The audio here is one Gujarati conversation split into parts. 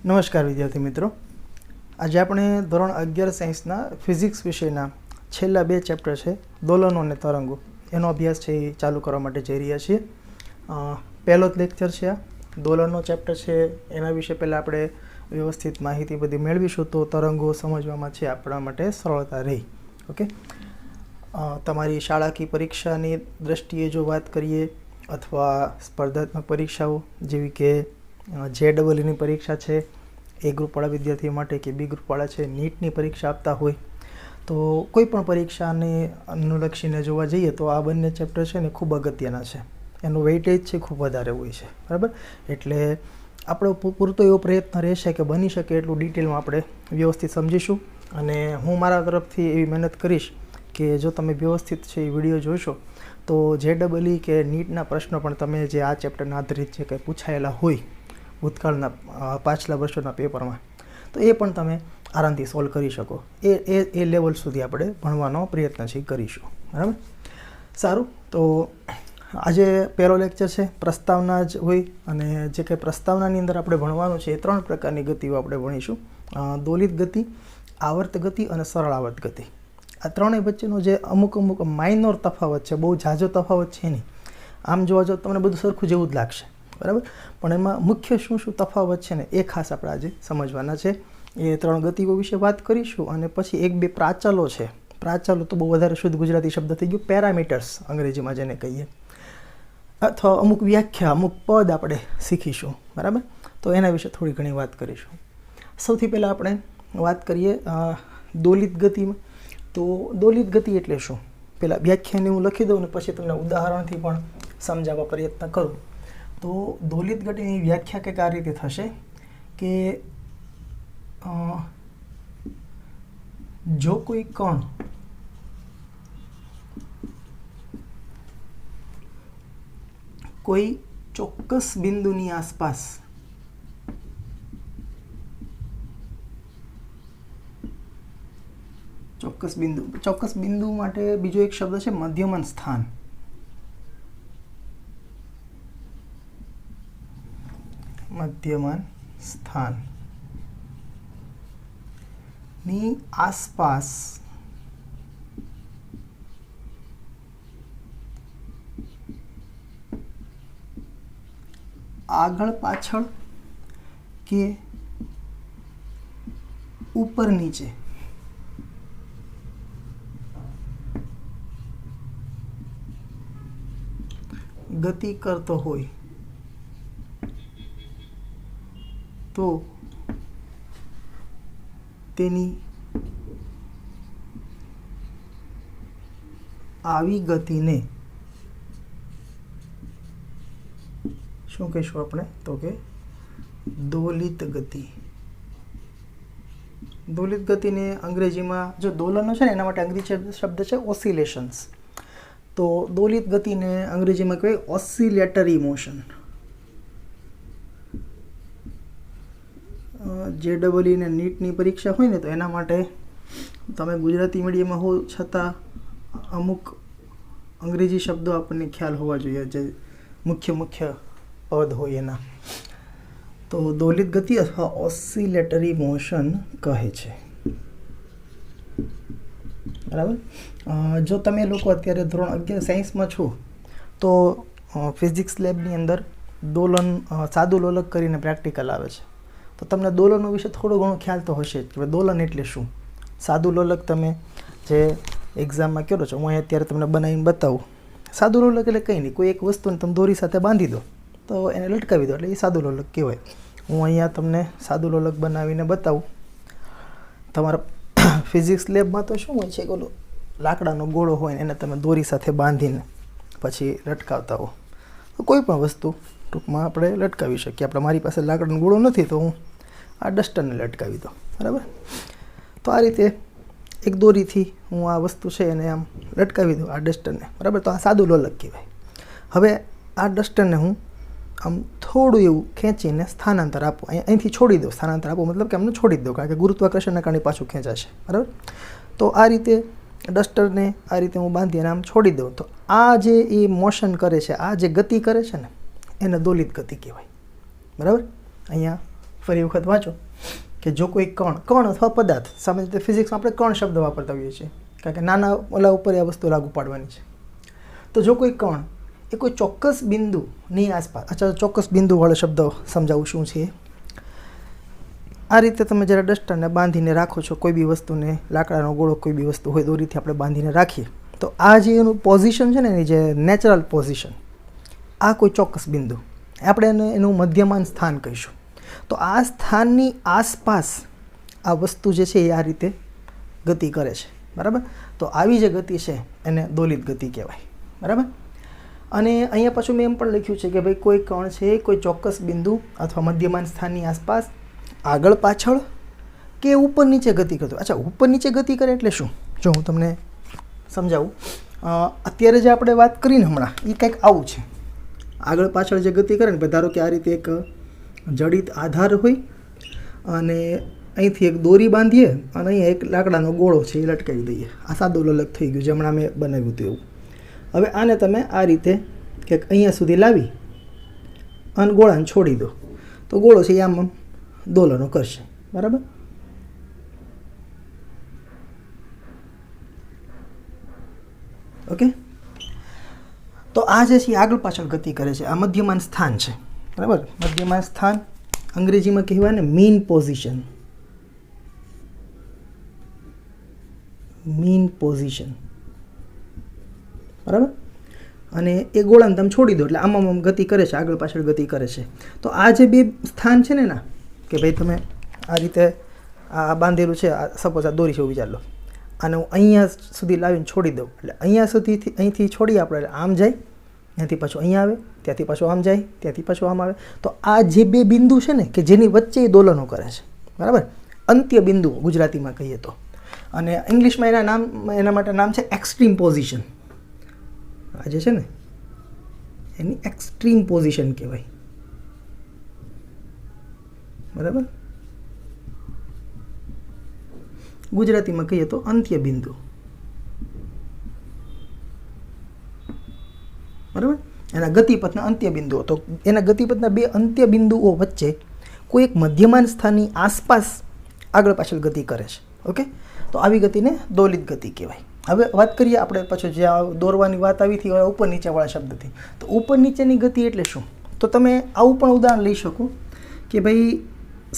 નમસ્કાર વિદ્યાર્થી મિત્રો, આજે આપણે ધોરણ 11 સાયન્સના ફિઝિક્સ વિષયના છેલ્લા 2 ચેપ્ટર છે દોલનો અને તરંગો એનો અભ્યાસ છે એ ચાલુ કરવા માટે જઈ રહ્યા છીએ. પહેલો જ લેક્ચર છે આ દોલનનો ચેપ્ટર છે. એના વિશે પહેલાં આપણે વ્યવસ્થિત માહિતી બધી મેળવીશું તો તરંગો સમજવામાં છે આપણા માટે સરળતા રહી. ઓકે, તમારી શાળાકીય પરીક્ષાની દ્રષ્ટિએ જો વાત કરીએ અથવા સ્પર્ધાત્મક પરીક્ષાઓ જેવી કે JEEની પરીક્ષા છે એ ગ્રુપવાળા વિદ્યાર્થીઓ માટે કે બી ગ્રુપવાળા છે નીટની પરીક્ષા આપતા હોય તો કોઈ પણ પરીક્ષાને અનુલક્ષીને જોવા જઈએ તો આ બંને ચેપ્ટર છે ને ખૂબ અગત્યના છે. એનું વેઇટેજ છે ખૂબ વધારે હોય છે, બરાબર. એટલે આપણો પૂરતો એવો પ્રયત્ન રહેશે કે બની શકે એટલું ડિટેલમાં આપણે વ્યવસ્થિત સમજીશું અને હું મારા તરફથી એવી મહેનત કરીશ કે જો તમે વ્યવસ્થિત છે એ વિડીયો જોશો તો JEE કે નીટના પ્રશ્નો પણ તમે જે આ ચેપ્ટરના આધારિત જે કંઈ પૂછાયેલા હોય ભૂતકાળના પાછલા વર્ષોના પેપરમાં તો એ પણ તમે આરામથી સોલ્વ કરી શકો. એ લેવલ સુધી આપણે ભણવાનો પ્રયત્ન છે કરીશું, બરાબર. સારું, તો આજે પહેલો લેક્ચર છે પ્રસ્તાવના જ હોય અને જે કંઈ પ્રસ્તાવનાની અંદર આપણે ભણવાનું છે એ 3 પ્રકારની ગતિઓ આપણે ભણીશું: દોલિત ગતિ, આવર્ત ગતિ અને સરળ આવર્ત ગતિ. આ ત્રણેય વચ્ચેનો જે અમુક માઇનોર તફાવત છે, બહુ ઝાઝો તફાવત છે નહીં. આમ જોવા જાવ તમને બધું સરખું જેવું જ લાગશે, બરાબર. પણ એમાં મુખ્ય શું તફાવત છે ને એ ખાસ આપણે આજે સમજવાના છે. એ 3 ગતિઓ વિશે વાત કરીશું અને પછી 1-2 પ્રાચલો છે. પ્રાચલો તો બહુ વધારે શુદ્ધ ગુજરાતી શબ્દ થઈ ગયો, પેરામીટર્સ અંગ્રેજીમાં જેને કહીએ, અથવા અમુક વ્યાખ્યા, અમુક પદ આપણે શીખીશું, બરાબર. તો એના વિશે થોડી ઘણી વાત કરીશું. સૌથી પહેલાં આપણે વાત કરીએ દોલિત ગતિમાં. તો દોલિત ગતિ એટલે શું, પહેલાં વ્યાખ્યાને હું લખી દઉં ને પછી તમને ઉદાહરણથી પણ સમજાવવા પ્રયત્ન કરું. તો દોલિત ગતિની વ્યાખ્યા કંઈક આ રીતે થશે કે જો કોઈ કણ કોઈ ચોક્કસ બિંદુની આસપાસ ચોક્કસ બિંદુ માટે બીજો એક શબ્દ છે મધ્યમાન સ્થાન. મધ્યમાન સ્થાન ની આસપાસ આગળ પાછળ કે ઉપર નીચે ગતિ કરતો હોય તો તેની આવી ગતિને શું કહીશું આપણે? તો કે દોલિત ગતિ. દોલિત ગતિને અંગ્રેજીમાં જો દોલનો છે ને એના માટે અંગ્રેજી શબ્દ છે ઓસિલેશન્સ. તો દોલિત ગતિને અંગ્રેજીમાં કહેવાય ઓસિલેટરી મોશન. JEE ને નીટની પરીક્ષા હોય ને તો એના માટે તમે ગુજરાતી મીડિયમમાં હો છતાં અમુક અંગ્રેજી શબ્દો આપણને ખ્યાલ હોવા જોઈએ, જે મુખ્ય પદ હોય એના. તો દોલિત ગતિ અથવા ઓસિલેટરી મોશન કહે છે, બરાબર. જો તમે લોકો અત્યારે ધોરણ 11 સાયન્સમાં છો તો ફિઝિક્સ લેબની અંદર દોલન સાદું લોલક કરીને પ્રેક્ટિકલ આવે છે. તો તમને દોલનો વિશે થોડો ઘણો ખ્યાલ તો હશે જ કે દોલન એટલે શું. સાદું લોલક તમે જે એક્ઝામમાં કરો છો, હું અહીં અત્યારે તમને બનાવીને બતાવું. સાદું લોલક એટલે કંઈ નહીં, કોઈ એક વસ્તુને તમે દોરી સાથે બાંધી દો તો એને લટકાવી દો એટલે એ સાદું લોલક કહેવાય. હું અહીંયા તમને સાદું લોલક બનાવીને બતાવું. તમારા ફિઝિક્સ લેબમાં તો શું હોય છે કે ઓલો લાકડાનો ગોળો હોય ને એને તમે દોરી સાથે બાંધીને પછી લટકાવતા હો. તો કોઈ પણ વસ્તુ ટૂંકમાં આપણે લટકાવી શકીએ. મારી પાસે લાકડાનો ગોળો નથી તો હું આ ડસ્ટરને લટકાવી દો, બરાબર. તો આ રીતે એક દોરીથી હું આ વસ્તુ છે એને આમ લટકાવી દઉં, આ ડસ્ટરને, બરાબર. તો આ સાદું લોલક કહેવાય. હવે આ ડસ્ટરને હું આમ થોડું એવું ખેંચીને સ્થાનાંતર આપું, અહીંથી છોડી દઉં. સ્થાનાંતર આપું મતલબ કે એમને છોડી દઉં, કારણ કે ગુરુત્વાકર્ષણના કારણે પાછું ખેંચાશે, બરાબર. તો આ રીતે ડસ્ટરને આ રીતે હું બાંધી અને આમ છોડી દઉં તો આ જે એ મોશન કરે છે, આ જે ગતિ કરે છે ને એને દોલિત ગતિ કહેવાય, બરાબર. અહીંયા ફરી વખત વાંચો કે જો કોઈ કણ અથવા પદાર્થ, સામાન્ય રીતે ફિઝિક્સમાં આપણે કણ શબ્દ વાપરતા હોઈએ છીએ કારણ કે નાના ઓલા ઉપર આ વસ્તુ લાગુ પાડવાની છે. તો જો કોઈ કણ એ કોઈ ચોક્કસ બિંદુની આસપાસ, અચ્છા ચોક્કસ બિંદુવાળો શબ્દ સમજાવું શું છે. આ રીતે તમે જ્યારે ડસ્ટરને બાંધીને રાખો છો, કોઈ બી વસ્તુને, લાકડાનો ગોળો કોઈ બી વસ્તુ હોય દોરીથી આપણે બાંધીને રાખીએ, તો આ જે એનું પોઝિશન છે ને, એની જે નેચરલ પોઝિશન, આ કોઈ ચોક્કસ બિંદુ, આપણે એનું મધ્યમાન સ્થાન કહીશું. તો આ સ્થાનની આસપાસ આ વસ્તુ જે છે એ આ રીતે ગતિ કરે છે, બરાબર. તો આવી જે ગતિ છે એને દોલિત ગતિ કહેવાય, બરાબર. અને અહીંયા પાછું મેં એમ પણ લખ્યું છે કે ભાઈ કોઈ કણ છે કોઈ ચોક્કસ બિંદુ અથવા મધ્યમાન સ્થાનની આસપાસ આગળ પાછળ કે ઉપર નીચે ગતિ કરતો. અચ્છા, ઉપર નીચે ગતિ કરે એટલે શું? જો હું તમને સમજાવું. અત્યારે જે આપણે વાત કરીને હમણાં એ કંઈક આવું છે. આગળ પાછળ જે ગતિ કરે ને, ધારો કે આ રીતે એક જડિત આધાર હોય અને અહીંથી એક દોરી બાંધીએ અને અહીંયા એક લાકડાનો ગોળો છે એ લટકાવી દઈએ. આ સાદું લલક થઈ ગયું, જે હમણાં મેં બનાવ્યું હતું એવું. હવે આને તમે આ રીતે કંઈક અહીંયા સુધી લાવી અને ગોળાને છોડી દો, તો ગોળો છે એ આમ દોલનો કરશે, બરાબર. ઓકે, તો આ જે છે આગળ પાછળ ગતિ કરે છે. આ મધ્યમાન સ્થાન છે, બરાબર. મધ્યમાન સ્થાન અંગ્રેજીમાં કહેવાય ને મીન પોઝિશન. મીન પોઝિશન, બરાબર. અને એ ગોળાને તમે છોડી દો એટલે આમ ગતિ કરે છે, આગળ પાછળ ગતિ કરે છે. તો આ જે બે સ્થાન છે ને ના, કે ભાઈ તમે આ રીતે આ બાંધેલું છે, સપોઝ આ દોરી છે એવું વિચાર લો, અને હું અહીંયા સુધી લાવીને છોડી દઉં એટલે અહીંયા સુધીથી અહીંથી છોડી આપણે આમ જાય, ત્યાંથી પાછું અહીંયા આવે, ત્યાંથી પાછું આમ જાય, ત્યાંથી પાછું આમ આવે. તો આ જે બે બિંદુ છે ને કે જેની વચ્ચે એ દોલનો કરે છે, બરાબર. અંત્ય બિંદુ ગુજરાતીમાં કહીએ તો, અને ઇંગ્લિશમાં એના માટે નામ છે એક્સ્ટ્રીમ પોઝિશન. આ જે છે ને એની એક્સ્ટ્રીમ પોઝિશન કહેવાય, બરાબર. ગુજરાતીમાં કહીએ તો અંત્ય બિંદુ, બરાબર. એના ગતિપથના અંત્ય બિંદુઓ. તો એના ગતિપથના બે અંત્ય બિંદુઓ વચ્ચે કોઈ એક મધ્યમાન સ્થાનની આસપાસ આગળ પાછળ ગતિ કરે છે. ઓકે, તો આવી ગતિને દોલિત ગતિ કહેવાય. હવે વાત કરીએ આપણે પાછું જે દોરવાની વાત આવી હતી ઉપર નીચેવાળા શબ્દથી. તો ઉપર નીચેની ગતિ એટલે શું? તો તમે આવું પણ ઉદાહરણ લઈ શકો કે ભાઈ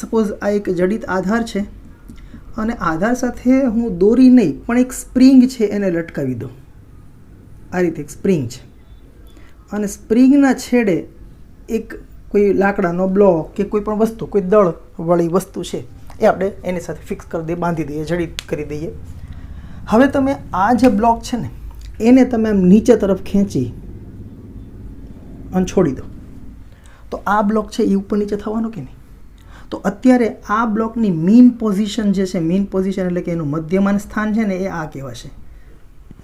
સપોઝ આ એક જડિત આધાર છે અને આધાર સાથે હું દોરી નહીં પણ એક સ્પ્રિંગ છે એને લટકાવી દઉં. આ રીતે એક સ્પ્રિંગ છે અને સ્પ્રિંગના છેડે એક કોઈ લાકડાનો બ્લોક કે કોઈ પણ વસ્તુ, કોઈ દળવાળી વસ્તુ છે એ આપણે એની સાથે ફિક્સ કરી દઈએ, બાંધી દઈએ, જડિત કરી દઈએ. હવે તમે આ જે બ્લોક છે ને એને તમે આમ નીચે તરફ ખેંચી અને છોડી દો, તો આ બ્લોક છે એ ઉપર નીચે થવાનો કે નહીં? તો અત્યારે આ બ્લોકની મીન પોઝિશન જે છે, મીન પોઝિશન એટલે કે એનું મધ્યમાન સ્થાન છે ને એ આ કહેવાશે.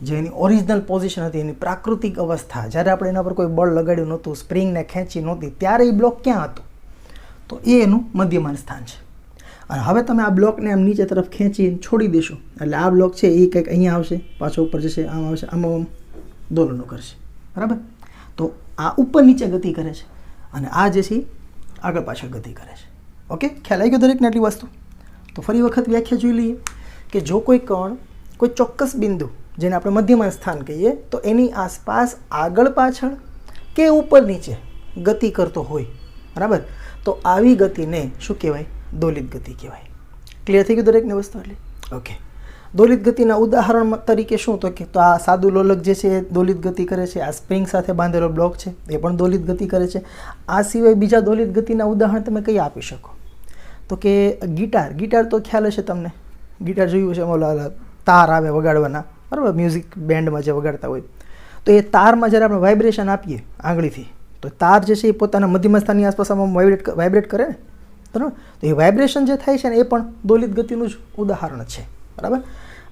જે એની ઓરિજિનલ પોઝિશન હતી, એની પ્રાકૃતિક અવસ્થા, જ્યારે આપણે એના પર કોઈ બળ લગાડ્યું નહોતું, સ્પ્રિંગને ખેંચી નહોતી, ત્યારે એ બ્લોક ક્યાં હતો? તો એ એનું મધ્યમાન સ્થાન છે. અને હવે તમે આ બ્લોકને આમ નીચે તરફ ખેંચી છોડી દેશો એટલે આ બ્લોક છે એ કંઈક અહીંયા આવશે, પાછો ઉપર જશે, આમ આવશે, આમ દોલનો કરશે, બરાબર. તો આ ઉપર નીચે ગતિ કરે છે અને આ જે છે આગળ પાછળ ગતિ કરે છે. ઓકે, ખ્યાલ આવી ગયો દરેકને આટલી વસ્તુ? તો ફરી વખત વ્યાખ્યા જોઈ લઈએ કે જો કોઈ કણ કોઈ ચોક્કસ બિંદુ જેને આપણે મધ્યમાન સ્થાન કહીએ તો એની આસપાસ આગળ પાછળ કે ઉપર નીચે ગતિ કરતો હોય, બરાબર. તો આવી ગતિને શું કહેવાય? દોલિત ગતિ કહેવાય. ક્લિયર થઈ ગયું દરેકને વસ્તુ? એટલે ઓકે, દોલિત ગતિના ઉદાહરણ તરીકે શું? તો કે તો આ સાદું લોલક જે છે એ દોલિત ગતિ કરે છે, આ સ્પ્રિંગ સાથે બાંધેલો બ્લોક છે એ પણ દોલિત ગતિ કરે છે. આ સિવાય બીજા દોલિત ગતિના ઉદાહરણ તમે કઈ આપી શકો? તો કે ગિટાર તો ખ્યાલ હશે તમને, ગિટાર જોયું છે, ઓલા તાર આવે વગાડવાના, બરાબર, મ્યુઝિક બેન્ડમાં જે વગાડતા હોય, તો એ તારમાં જ્યારે આપણે વાઇબ્રેશન આપીએ આંગળીથી, તો તાર જે છે એ પોતાના મધ્યમ સ્થાનની આસપાસ વાઇબ્રેટ કરે ને, બરાબર. તો એ વાઇબ્રેશન જે થાય છે ને એ પણ દોલિત ગતિનું જ ઉદાહરણ છે, બરાબર.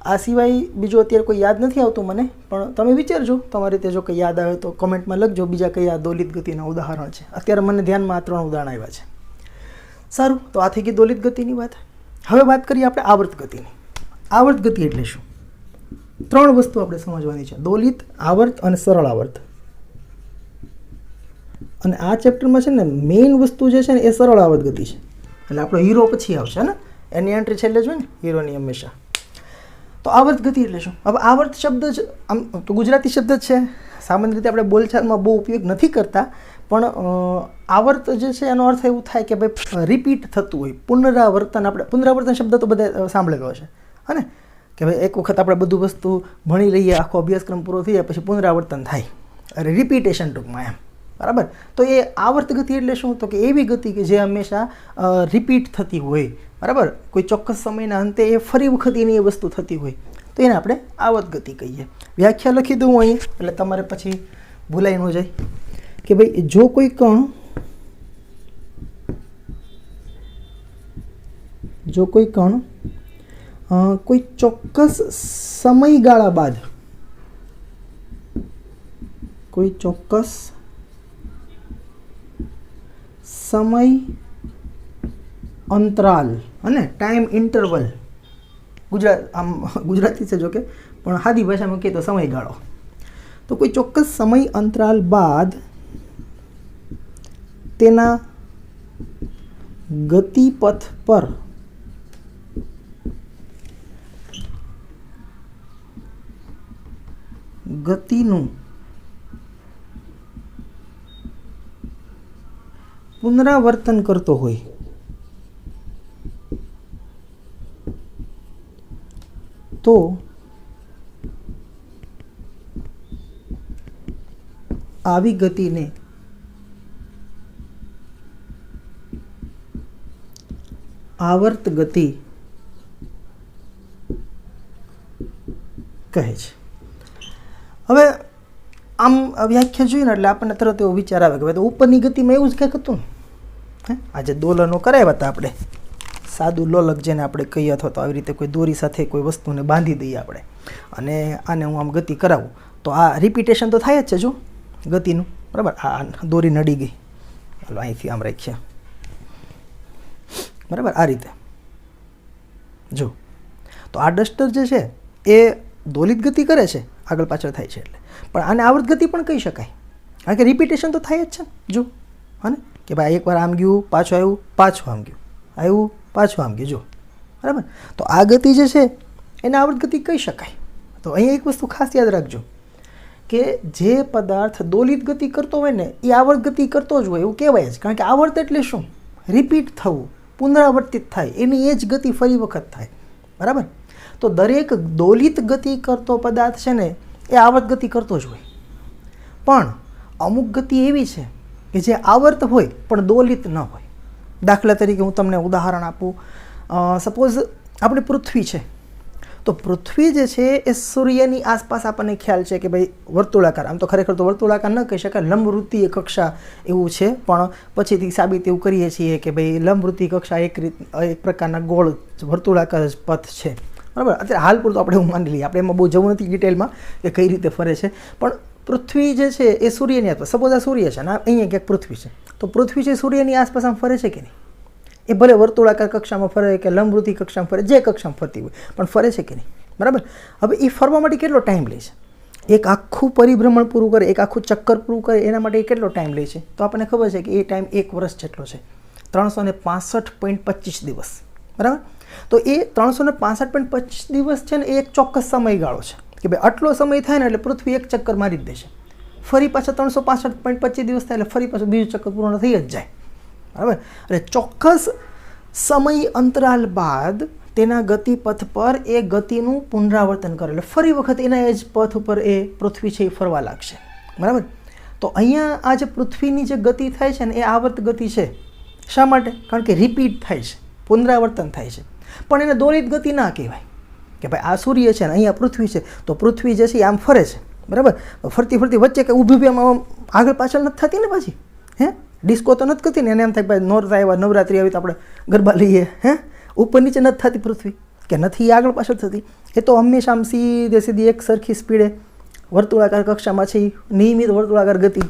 આ સિવાય બીજું અત્યારે કોઈ યાદ નથી આવતું મને, પણ તમે વિચારજો, તમારી રીતે જો કંઈ યાદ આવે તો કમેન્ટમાં લખજો બીજા કયા દોલિત ગતિના ઉદાહરણ છે. અત્યારે મને ધ્યાનમાં આ 3 ઉદાહરણ આવ્યા છે. સારું, તો આ થઈ ગઈ દોલિત ગતિની વાત. હવે વાત કરીએ આપણે આવર્ત ગતિની. આવર્ત ગતિ એટલે શું? 3 વસ્તુ આપણે સમજવાની છે: દોલિત, આવર્ત અને સરળ આવર્ત. અને આ ચેપ્ટરમાં છે ને મેઇન વસ્તુ જે છે ને એ સરળ આવર્ત ગતિ છે. એટલે આપણો હીરો પછી આવશે ને, એની એન્ટ્રી છેલ્લે જ હોય ને હીરોની હંમેશા. તો આવર્ત ગતિ એટલે શું? હવે આવર્ત શબ્દ જ આમ તો ગુજરાતી શબ્દ જ છે, સામાન્ય રીતે આપણે બોલચાલમાં બહુ ઉપયોગ નથી કરતા, પણ આવર્ત જે છે એનો અર્થ એવું થાય કે ભાઈ રિપીટ થતું હોય, પુનરાવર્તન. આપણે પુનરાવર્તન શબ્દ તો બધા સાંભળેલો હશે હા ને, કે ભાઈ એક વખત આપણે બધું વસ્તુ ભણી લઈએ, આખો અભ્યાસક્રમ પૂરો થઈ જાય પછી પુનરાવર્તન થાય, અરે રિપીટેશન ટૂંકમાં એમ, બરાબર. તો એ આવર્ત ગતિ એટલે શું? તો કે એવી ગતિ કે જે હંમેશા રિપીટ થતી હોય, બરાબર. કોઈ ચોક્કસ સમયના અંતે એ ફરી વખત એની એ વસ્તુ થતી હોય, તો એને આપણે આવર્ત ગતિ કહીએ. વ્યાખ્યા લખી દઉં અહીં એટલે તમારે પછી ભૂલાઈ ન જાય કે ભાઈ જો કોઈ કણ કોઈ ચોક્કસ સમયગાળા બાદ, કોઈ ચોક્કસ સમય અંતરાલ અને ટાઈમ ઇન્ટરવલ, ગુજરાતી છે જો કે, પણ સાદી ભાષામાં કહીએ તો સમયગાળો. તો કોઈ ચોક્કસ સમય અંતરાલ બાદ તેના ગતિપથ પર ગતિનું પુનરાવર્તન કરતો હોય તો આવી ગતિને આવર્ત ગતિ કહે છે. હવે આમ વ્યાખ્યા જોઈએ ને એટલે આપણને તરત એવો વિચાર આવે કે ભાઈ તો ઉપરની ગતિમાં એવું જ કંઈક હતું ને. આજે દોલનો કરાવ્યા હતા આપણે, સાદું લોલક જેને આપણે કહીએ, અથવા તો આવી રીતે કોઈ દોરી સાથે કોઈ વસ્તુને બાંધી દઈએ આપણે, અને આને હું આમ ગતિ કરાવું તો આ રિપીટેશન તો થાય જ છે જો ગતિનું, બરાબર. આ દોરી નડી ગઈ, ચાલો અહીંથી આમ રાખ્યા, બરાબર. આ રીતે જો, તો આ ડસ્ટર જે છે એ દોલિત ગતિ કરે છે, આગળ પાછળ થાય છે એટલે, પણ આને આવર્ત ગતિ પણ કહી શકાય, કારણ કે રિપીટેશન તો થાય જ છે જો, હા ને, કે ભાઈ એકવાર આમ ગયું, પાછું આવ્યું, પાછું આમ ગયું, આવ્યું, પાછું આમ ગયું, જો, બરાબર. તો આ ગતિ જે છે એને આવર્ત ગતિ કહી શકાય. તો અહીંયા એક વસ્તુ ખાસ યાદ રાખજો કે જે પદાર્થ દોલિત ગતિ કરતો હોય ને એ આવર્ત ગતિ કરતો જ હોય એવું કહેવાય જ, કારણ કે આવર્ત એટલે શું? રિપીટ થવું, પુનરાવર્તિત થાય, એની એ જ ગતિ ફરી વખત થાય, બરાબર. તો દરેક દોલિત ગતિ કરતો પદાર્થ છે ને એ આવર્ત ગતિ કરતો જ હોય, પણ અમુક ગતિ એવી છે કે જે આવર્ત હોય પણ દોલિત ન હોય. દાખલા તરીકે હું તમને ઉદાહરણ આપું, સપોઝ આપણી પૃથ્વી છે, તો પૃથ્વી જે છે એ સૂર્યની આસપાસ આપણને ખ્યાલ છે કે ભાઈ વર્તુળાકાર, આમ તો ખરેખર તો વર્તુળાકાર ન કહી શકાય, લંબવૃત્તીય કક્ષા એવું છે, પણ પછીથી સાબિત એવું કરીએ છીએ કે ભાઈ લંબવૃત્તીય કક્ષા એક પ્રકારના ગોળ વર્તુળાકાર જ પથ છે, બરાબર. અત્યારે હાલ પૂરતું આપણે એવું માની લઈએ, આપણે એમાં બહુ જવું નથી ડિટેલમાં કે કઈ રીતે ફરે છે, પણ પૃથ્વી જે છે એ સૂર્યની આસપાસ, સપોઝ આ સૂર્ય છે અને અહીંયા ક્યાંક પૃથ્વી છે, તો પૃથ્વી છે સૂર્યની આસપાસ આમ ફરે છે કે નહીં? એ ભલે વર્તુળાકાર કક્ષામાં ફરે કે લંબવૃત્તી કક્ષામાં ફરે, જે કક્ષામાં ફરતી હોય, પણ ફરે છે કે નહીં, બરાબર. હવે એ ફરવા માટે કેટલો ટાઈમ લે છે? એક આખું પરિભ્રમણ પૂરું કરે, એક આખું ચક્કર પૂરું કરે, એના માટે કેટલો ટાઈમ લે છે? તો આપણને ખબર છે કે એ ટાઈમ 1 વર્ષ જેટલો છે, 365.25 દિવસ, બરાબર. તો એ 365.25 દિવસ છે ને એ એક ચોક્કસ સમયગાળો છે કે ભાઈ આટલો સમય થાય ને એટલે પૃથ્વી એક ચક્કર મારી જ દેશે, ફરી પાછા 365.25 દિવસ થાય એટલે ફરી પાછું બીજું ચક્કર પૂર્ણ થઈ જ જાય, બરાબર. એટલે ચોક્કસ સમય અંતરાલ બાદ તેના ગતિપથ પર એ ગતિનું પુનરાવર્તન કરે, એટલે ફરી વખત એના એ જ પથ ઉપર એ પૃથ્વી છે એ ફરવા લાગશે, બરાબર. તો અહીંયા આ જે પૃથ્વીની જે ગતિ થાય છે ને એ આવર્ત ગતિ છે. શા માટે? કારણ કે રિપીટ થાય છે, પુનરાવર્તન થાય છે, પણ એને દોલિત ગતિ ના કહેવાય કે ભાઈ આ સૂર્ય છે ને અહીંયા પૃથ્વી છે, તો પૃથ્વી જે છે આમ ફરે છે, બરાબર. ફરતી ફરતી વચ્ચે કે ઊભી ઊભી આમ આગળ પાછળ નથી થતી ને પાછી, હે ડિસ્કો તો નથી કરતી ને, એને એમ થાય ભાઈ નોરતા આવ્યા, નવરાત્રી આવી તો આપણે ગરબા લઈએ, હે ઉપર નીચે નથી થતી પૃથ્વી, કે નથી આગળ પાછળ થતી, એ તો હંમેશા આમ સીધે સીધી એક સરખી સ્પીડે વર્તુળાકાર કક્ષામાં છે, નિયમિત વર્તુળાકાર ગતિ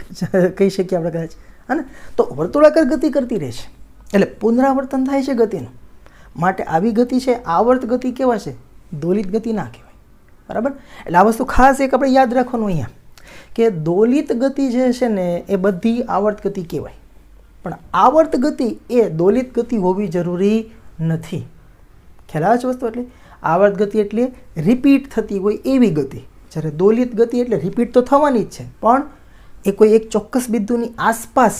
કહી શકીએ આપણે કદાચ, હા ને. તો વર્તુળાકાર ગતિ કરતી રહે છે, એટલે પુનરાવર્તન થાય છે ગતિનું, માટે આવી ગતિ છે આવર્ત ગતિ કહેવાય છે, દોલિત ગતિ ના કહેવાય, બરાબર. એટલે આ વસ્તુ ખાસ એક આપણે યાદ રાખવાનું અહીંયા કે દોલિત ગતિ જે છે ને એ બધી આવર્ત ગતિ કહેવાય, પણ આવર્ત ગતિ એ દોલિત ગતિ હોવી જરૂરી નથી. ખ્યાલ આવે છે વસ્તુ? એટલે આવર્ત ગતિ એટલે રિપીટ થતી હોય એવી ગતિ, જ્યારે દોલિત ગતિ એટલે રિપીટ તો થવાની જ છે પણ એ કોઈ એક ચોક્કસ બિંદુની આસપાસ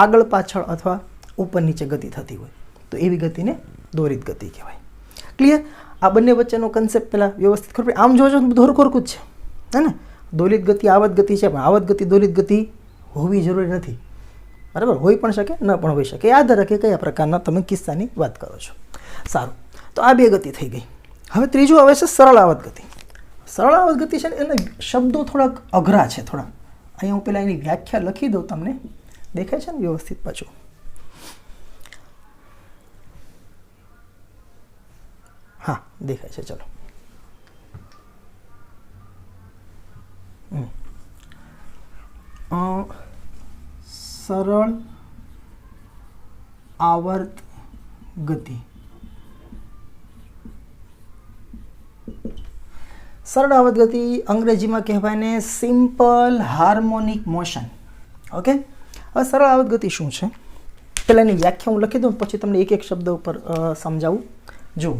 આગળ પાછળ અથવા ઉપર નીચે ગતિ થતી હોય, તો એવી ગતિને દોલિત ગતિ કહેવાય. ક્લિયર? આ બંને વચ્ચેનો કન્સેપ્ટ પહેલાં વ્યવસ્થિત ખબર. આમ જોજો તો બધું હરખું જ છે, હે ને? દોલિત ગતિ આવત ગતિ છે, પણ આવત ગતિ દોલિત ગતિ હોવી જરૂરી નથી. બરાબર? હોઈ પણ શકે, ન પણ હોઈ શકે. યાદ રાખે કયા પ્રકારના તમે કિસ્સાની વાત કરો છો. સારું, તો આ બે ગતિ થઈ ગઈ. હવે ત્રીજું આવે છે સરળ આવત ગતિ. સરળ આવત ગતિ છે ને, એના શબ્દો થોડાક અઘરા છે થોડા. અહીંયા હું પહેલાં એની વ્યાખ્યા લખી દઉં, તમને દેખાય છે ને વ્યવસ્થિત પાછું? હા, દેખાય છે. ચલો, સરળ આવર્ત ગતિ. સરળ આવર્ત ગતિ અંગ્રેજીમાં કહેવાય ને સિમ્પલ હાર્મોનિક મોશન. ઓકે, હવે સરળ આવર્ત ગતિ શું છે પહેલાં એની વ્યાખ્યા હું લખી દઉં, પછી તમને એક એક શબ્દ ઉપર સમજાવું. જો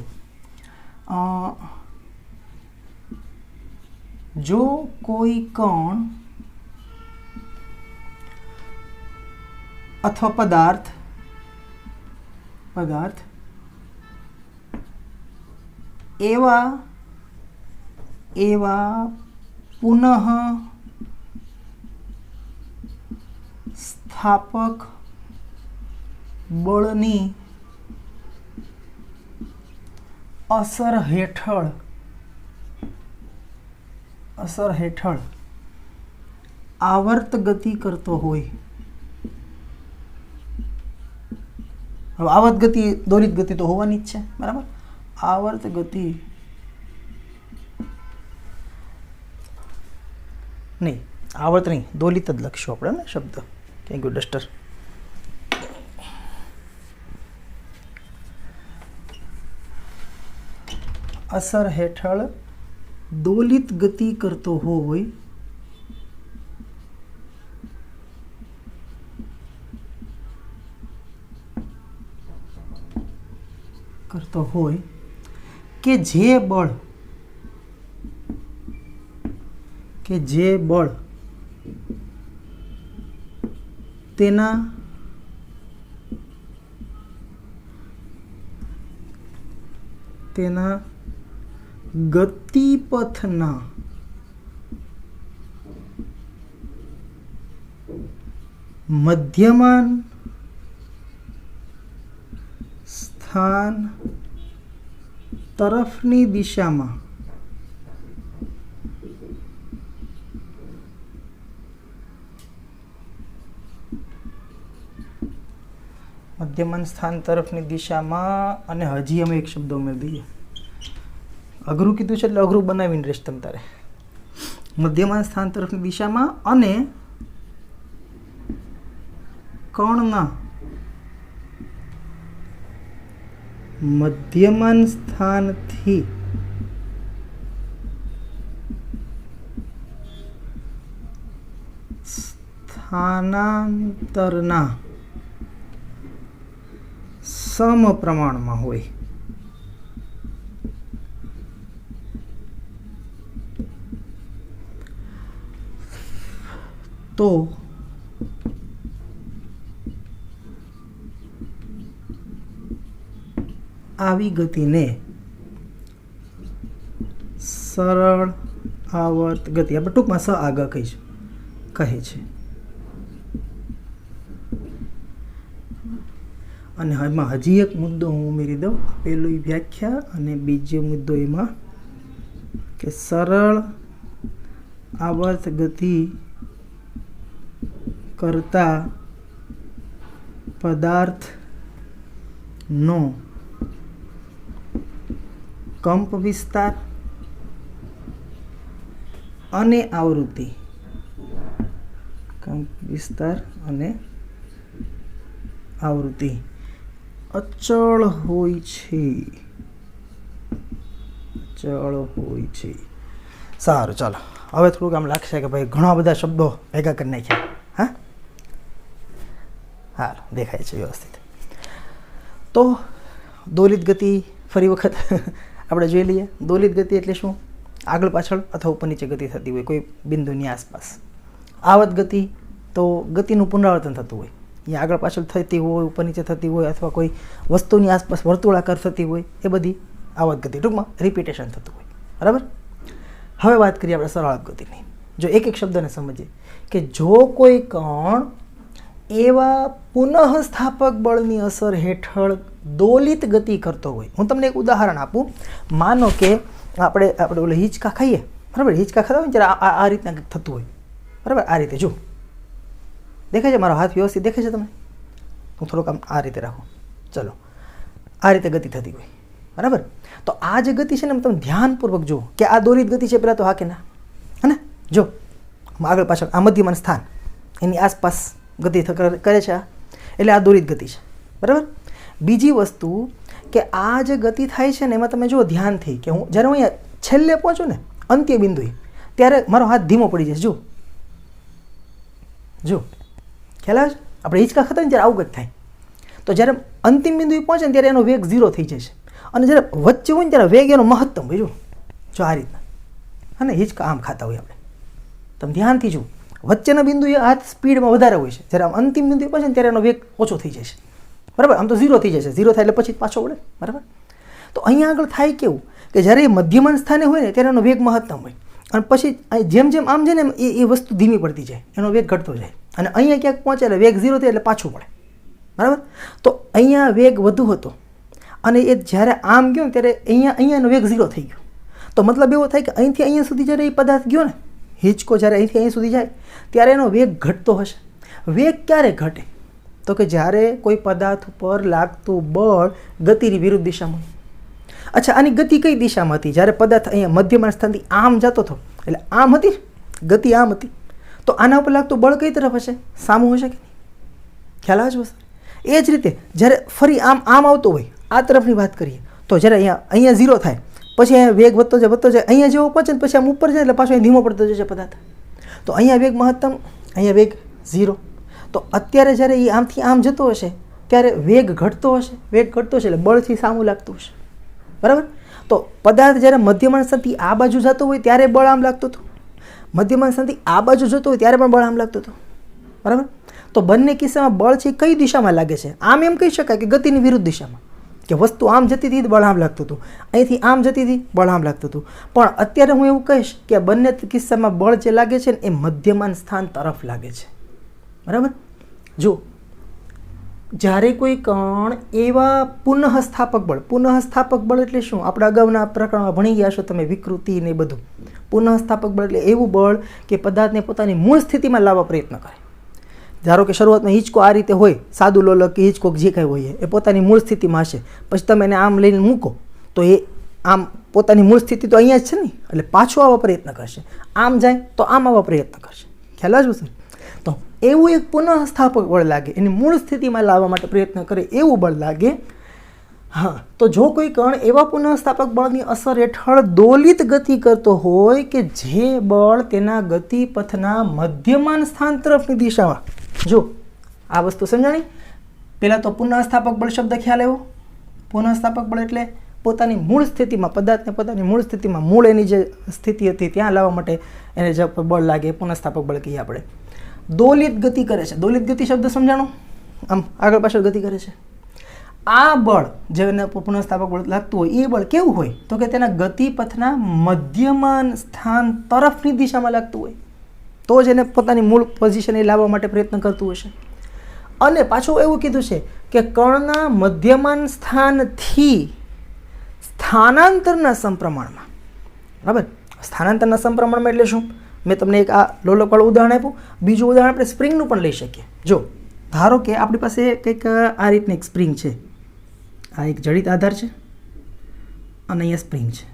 જો કોઈ કણ અથવા પદાર્થ એવા પુનઃ સ્થાપક બળની અસર હેઠળ આવર્ત ગતિ કરતો હોય. હવે આવર્ત ગતિ દોલિત ગતિ તો હોવાની જ છે, બરાબર? આવર્ત ગતિ નહીં, આવર્ત નહીં, દોલિત જ લખશું આપણે ને શબ્દ. Thank you duster. અસર હેઠળ દોલિત ગતિ કરતો હોય કે જે બળ તેના ગતિપથના મધ્યમાન સ્થાન તરફની દિશામાં મધ્યમાન સ્થાન તરફની દિશામાં. અને હજી અમે એક શબ્દ ઉમેરી દઈએ. અઘરું કીધું છે એટલે અઘરું બનાવીને રહેશે તમ તારે. મધ્યમાન સ્થાન તરફની દિશામાં અને કણના મધ્યમાન સ્થાનથી સ્થાનાંતરના સમપ્રમાણમાં હોય. તો આવી ગતિને સરળ આવર્ત ગતિ, આપણે ટૂંકમાં સ આગળ કહે છે. અને એમાં હજી એક મુદ્દો હું ઉમેરી દઉં. પહેલી વ્યાખ્યા અને બીજો મુદ્દો એમાં કે સરળ આવર્ત ગતિ કરતા પદાર્થનો કંપ વિસ્તાર અને આવૃત્તિ અચળ હોય છે. સારું, ચાલો હવે થોડુંક આમ લાગશે કે ભાઈ ઘણા બધા શબ્દો ભેગા કરી નાખ્યા. હા, હા, દેખાય છે વ્યવસ્થિત. તો દોલિત ગતિ ફરી વખત આપણે જોઈ લઈએ. દોલિત ગતિ એટલે શું? આગળ પાછળ અથવા ઉપર નીચે ગતિ થતી હોય કોઈ બિંદુની આસપાસ. આવત ગતિ તો ગતિનું પુનરાવર્તન થતું હોય, અહીંયા આગળ પાછળ થતી હોય, ઉપર નીચે થતી હોય, અથવા કોઈ વસ્તુની આસપાસ વર્તુળાકાર થતી હોય, એ બધી આવત ગતિ, ટૂંકમાં રિપીટેશન થતું હોય. બરાબર. હવે વાત કરીએ આપણે સરળ ગતિની. જો એક એક શબ્દને સમજીએ કે જો કોઈ કણ એવા પુનઃસ્થાપક બળની અસર હેઠળ દોલિત ગતિ કરતો હોય. હું તમને એક ઉદાહરણ આપું. માનો કે આપણે ઓલે હિંચકા ખાઈએ, બરાબર, હિંચકા ખાતા હોય ત્યારે આ રીતના કંઈક થતું હોય, બરાબર, આ રીતે. જો દેખાય છે મારો હાથ વ્યવસ્થિત દેખાય છે તમને? હું થોડુંક આમ આ રીતે રાખું, ચલો, આ રીતે ગતિ થતી હોય, બરાબર. તો આ જે ગતિ છે ને તમે ધ્યાનપૂર્વક જુઓ કે આ દોલિત ગતિ છે. પહેલાં તો હા કે ના? હે ને? જો આગળ પાછળ આ મધ્યમાન સ્થાન એની આસપાસ ગતિ કરે છે, એટલે આ દોલિત ગતિ છે, બરાબર. બીજી વસ્તુ કે આ જે ગતિ થાય છે ને એમાં તમે જુઓ ધ્યાનથી કે હું જ્યારે હું અહીંયા છેલ્લે પહોંચું ને અંત્ય બિંદુએ, ત્યારે મારો હાથ ધીમો પડી જશે. જો ખ્યાલ આવે છે? આપણે હિંચકા ખાતા ને ત્યારે આવું કંઈક થાય. તો જ્યારે અંતિમ બિંદુએ પહોંચે ને ત્યારે એનો વેગ 0 થઈ જશે, અને જ્યારે વચ્ચે હોય ને ત્યારે વેગ એનો મહત્તમ હોય. જો આ રીતના, અને હિંચકા આમ ખાતા હોય આપણે, તમે ધ્યાનથી જુઓ, વચ્ચેના બિંદુએ હાથ સ્પીડમાં વધારે હોય છે, જ્યારે આમ અંતિમ બિંદુએ પહોંચે ને ત્યારે એનો વેગ ઓછો થઈ જશે, બરાબર. આમ તો 0 થઈ જશે, 0 થાય એટલે પછી પાછો વળે, બરાબર. તો અહીંયા આગળ થાય કેવું કે જ્યારે એ મધ્યમાન સ્થાને હોય ને ત્યારે એનો વેગ મહત્તમ હોય, અને પછી જેમ જેમ આમ છે ને એ વસ્તુ ધીમી પડતી જાય, એનો વેગ ઘટતો જાય, અને અહીંયા ક્યાંક પહોંચે એટલે વેગ 0 થાય એટલે પાછું પડે, બરાબર. તો અહીંયા વેગ વધુ હતો, અને એ જ્યારે આમ ગયો ને ત્યારે અહીંયાનો વેગ 0 થઈ ગયો. તો મતલબ એવો થાય કે અહીંથી અહીંયા સુધી જ્યારે એ પદાર્થ ગયો ને, હિંચકો જ્યારે અહીંથી અહીંયા સુધી જાય ત્યારે એનો વેગ ઘટતો હશે. વેગ ક્યારે ઘટે? તો કે જ્યારે કોઈ પદાર્થ ઉપર લાગતું બળ ગતિની વિરુદ્ધ દિશામાં. અચ્છા, આની ગતિ કઈ દિશામાં હતી? જ્યારે પદાર્થ અહીંયા મધ્યમાન સ્થાનથી આમ જતો હતો, એટલે આમ હતી ગતિ, આમ હતી. તો આના ઉપર લાગતું બળ કઈ તરફ હશે? સામું હશે કે નહીં? ખ્યાલ આવે છે? એ જ રીતે જ્યારે ફરી આમ આવતો હોય, આ તરફની વાત કરીએ, તો જ્યારે અહીંયા 0 થાય, પછી અહીંયા વેગ વધતો જાય, અહીંયા જેવો પહોંચે ને પછી આમ ઉપર જાય એટલે પાછો અહીં ધીમો પડતો જશે પદાર્થ. તો અહીંયા વેગ મહત્તમ, અહીંયા વેગ 0. તો અત્યારે જ્યારે એ આમથી આમ જતો હશે ત્યારે વેગ ઘટતો હશે, એટલે બળથી સામું લાગતું હશે, બરાબર. તો પદાર્થ જ્યારે મધ્યમાન સ્થાનથી આ બાજુ જતો હોય ત્યારે બળ આમ લાગતું હતું, મધ્યમાન સ્થાનથી આ બાજુ જતો હોય ત્યારે પણ બળ આમ લાગતું હતું, બરાબર. તો બંને કિસ્સામાં બળ છે કઈ દિશામાં લાગે છે? આમ એમ કહી શકાય કે ગતિની વિરુદ્ધ દિશામાં, કે વસ્તુ આમ જતી હતી બળ આમ લાગતું હતું, અહીંથી આમ જતી હતી બળ આમ લાગતું હતું. પણ અત્યારે હું એવું કહીશ કે બંને કિસ્સામાં બળ જે લાગે છે ને એ મધ્યમાન સ્થાન તરફ લાગે છે, બરાબર. જો જ્યારે કોઈ કણ એવા પુનઃસ્થાપક બળ એટલે શું? આપણે અગાઉના પ્રકરણમાં ભણી ગયા છો તમે, વિકૃતિ ને બધું. પુનઃસ્થાપક બળ એટલે એવું બળ કે પદાર્થને પોતાની મૂળ સ્થિતિમાં લાવવા પ્રયત્ન કરે. ધારો કે શરૂઆતમાં હિંચકો આ રીતે હોય, સાદું લોલક કે હિંચકો જે કંઈ હોય એ પોતાની મૂળ સ્થિતિમાં હશે, પછી તમે એને આમ લઈને મૂકો તો એ આમ પોતાની મૂળ સ્થિતિ તો અહીંયા જ છે ને, એટલે પાછો આવવા પ્રયત્ન કરશે. આમ જાય તો આમ આવવા પ્રયત્ન કરશે. ખ્યાલ આવે છે? તો એવું એક પુનઃસ્થાપક બળ લાગે, એની મૂળ સ્થિતિમાં લાવવા માટે પ્રયત્ન કરે એવું બળ લાગે. હા, તો જો કોઈ કણ એવા પુનઃસ્થાપક બળની અસર હેઠળ દોલિત ગતિ કરતો હોય કે જે બળ તેના ગતિપથના મધ્યમાન સ્થાન તરફની દિશામાં, જો આ વસ્તુ સમજાણી. પહેલાં તો પુનઃસ્થાપક બળ શબ્દ ખ્યાલ આવ્યો. પુનઃસ્થાપક બળ એટલે પોતાની મૂળ સ્થિતિમાં, પદાર્થને પોતાની મૂળ સ્થિતિમાં, મૂળ એની જે સ્થિતિ હતી ત્યાં લાવવા માટે એને જે બળ લાગે પુનઃસ્થાપક બળ કહીએ આપણે. દોલિત ગતિ કરે છે. દોલિત ગતિ શબ્દ સમજાણો? આમ આગળ પાછળ ગતિ કરે છે. આ બળ જેને પુનઃસ્થાપક બળ લાગતું હોય એ બળ કેવું હોય? તો કે તેના ગતિપથના મધ્યમાન સ્થાન તરફની દિશામાં લાગતું હોય, તો જ એને પોતાની મૂળ પોઝિશને લાવવા માટે પ્રયત્ન કરતું હશે. અને પાછું એવું કીધું છે કે કણના મધ્યમાન સ્થાનથી સ્થાનાંતરના સમપ્રમાણમાં, બરાબર. સ્થાનાંતરના સમપ્રમાણમાં એટલે શું? મેં તમને એક આ લોલકવાળું ઉદાહરણ આપ્યું. બીજું ઉદાહરણ આપણે સ્પ્રિંગનું પણ લઈ શકીએ. જો ધારો કે આપણી પાસે કંઈક આ રીતની એક સ્પ્રિંગ છે, આ એક જડિત આધાર છે અને અહીંયા સ્પ્રિંગ છે,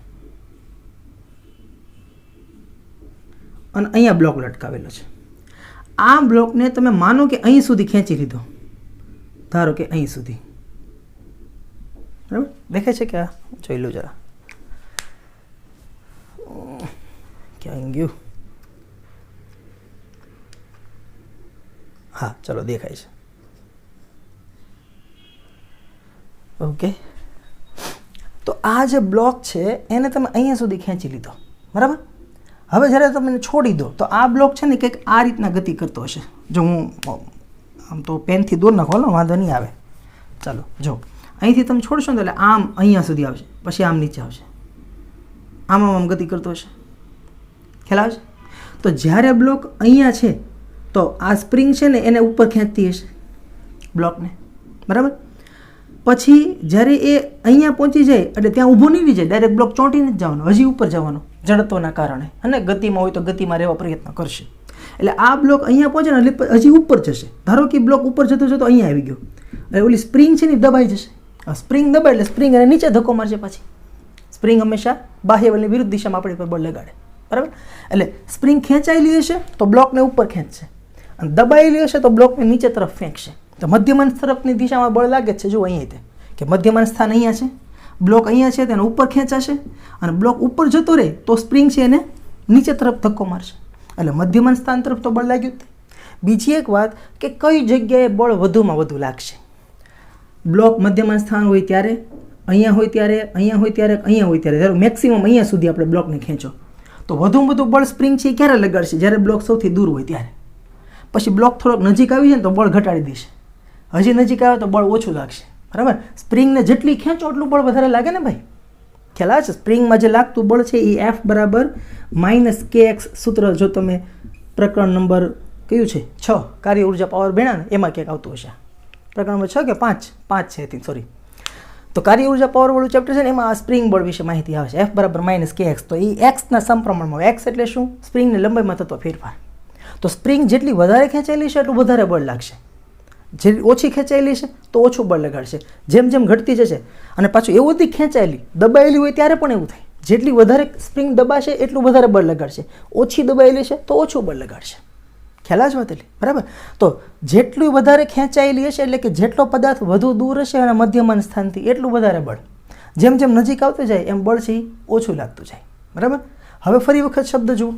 અને અહીંયા બ્લોક લટકાવેલો છે. આ બ્લોકને તમે માનો કે અહીં સુધી ખેંચી લીધો, ધારો કે અહીં સુધી, બરાબર. દેખાય છે કે આ જોઈ લો જરા, ક્યાં ગયું? હા, ચલો દેખાય છે. ઓકે, તો આ જે બ્લોક છે એને તમે અહીંયા સુધી ખેંચી લીધો, બરાબર. હવે જ્યારે તમે એને છોડી દો તો આ બ્લોક છે ને કંઈક આ રીતના ગતિ કરતો હશે. જો હું આમ તો પેનથી દૂર નાખો, વાંધો નહીં આવે. ચાલો જો અહીંથી તમે છોડશો ને એટલે આમ અહીંયા સુધી આવશે, પછી આમ નીચે આવશે, આમ આમ ગતિ કરતો હશે, ખ્યાલ આવશે. તો જ્યારે બ્લોક અહીંયા છે તો આ સ્પ્રિંગ છે ને એને ઉપર ખેંચતી હશે બ્લોકને, બરાબર. પછી જ્યારે એ અહીંયા પહોંચી જાય એટલે ત્યાં ઊભો નહીં રહી જાય, ડાયરેક્ટ બ્લોક ચોંટીને જ જવાનો, હજી ઉપર જવાનો જડત્વના કારણે, અને ગતિમાં હોય તો ગતિમાં રહેવા પ્રયત્ન કરશે. એટલે આ બ્લોક અહીંયા પહોંચે ને એટલે હજી ઉપર જશે. ધારો કે બ્લોક ઉપર જતો જતો અહીંયા આવી ગયો, એટલે ઓલી સ્પ્રિંગ છે ને દબાઈ જશે. સ્પ્રિંગ દબાય એટલે સ્પ્રિંગ એને નીચે ધક્કો મારશે. પાછી સ્પ્રિંગ હંમેશા બાહ્ય બળની વિરુદ્ધ દિશામાં આપણી પર બળ લગાડે, બરાબર. એટલે સ્પ્રિંગ ખેંચાયેલી હશે તો બ્લોકને ઉપર ખેંચશે, અને દબાયેલી હશે તો બ્લોકને નીચે તરફ ફેંકશે. તો મધ્યમાન તરફની દિશામાં બળ લાગે છે. જો અહીંયા કે મધ્યમાન સ્થાન અહીંયા છે, બ્લોક અહીંયા છે, તેને ઉપર ખેંચાશે, અને બ્લોક ઉપર જતો રહે તો સ્પ્રિંગ છે એને નીચે તરફ ધક્કો મારશે. એટલે મધ્યમાન સ્થાન તરફ તો બળ લાગ્યું જ. બીજી એક વાત કે કઈ જગ્યાએ બળ વધુમાં વધુ લાગશે. બ્લોક મધ્યમાન સ્થાન હોય ત્યારે, અહીંયા હોય ત્યારે, અહીંયા હોય ત્યારે, અહીંયા હોય ત્યારે, જ્યારે મેક્સિમમ અહીંયા સુધી આપણે બ્લોકને ખેંચો તો વધુમાં વધુ બળ સ્પ્રિંગ છે એ ક્યારે લગાડશે? જ્યારે બ્લોક સૌથી દૂર હોય ત્યારે. પછી બ્લોક થોડોક નજીક આવી જાય ને તો બળ ઘટાડી દેશે, હજી નજીક આવે તો બળ ઓછું લાગશે, બરાબર. સ્પ્રિંગને જેટલી ખેંચો એટલું બળ વધારે લાગે ને ભાઈ, ખ્યાલ આવે છે. સ્પ્રિંગમાં જે લાગતું બળ છે એ F બરાબર -kx સૂત્ર, જો તમે પ્રકરણ નંબર કયું છે 6 કાર્ય ઉર્જા પાવર ભેણા ને એમાં ક્યાંક આવતું હશે. પ્રકરણ નંબર 6 કે 5 છે, સોરી. તો કાર્ય ઉર્જા પાવર વાળું ચેપ્ટર છે ને એમાં આ સ્પ્રિંગ બળ વિશે માહિતી આવે છે. F બરાબર -kx, તો એ એક્સના સમપ્રમાણમાં. એક્સ એટલે શું? સ્પ્રિંગની લંબાઈમાં થતો ફેરફાર. તો સ્પ્રિંગ જેટલી વધારે ખેંચાયેલી છે એટલું વધારે બળ લાગશે, જે ઓછી ખેંચાયેલી છે તો ઓછું બળ લગાડશે. જેમ જેમ ઘટતી જશે, અને પાછું એવું નથી ખેંચાયેલી, દબાયેલી હોય ત્યારે પણ એવું થાય. જેટલી વધારે સ્પ્રિંગ દબાશે એટલું વધારે બળ લગાડશે, ઓછી દબાયેલી છે તો ઓછું બળ લગાડશે. ખ્યાલ જ વાત એટલી, બરાબર. તો જેટલું વધારે ખેંચાયેલી હશે એટલે કે જેટલો પદાર્થ વધુ દૂર હશે અને મધ્યમાન સ્થાનથી એટલું વધારે બળ. જેમ જેમ નજીક આવતું જાય એમ બળ છે ઓછું લાગતું જાય, બરાબર. હવે ફરી વખત શબ્દ જુઓ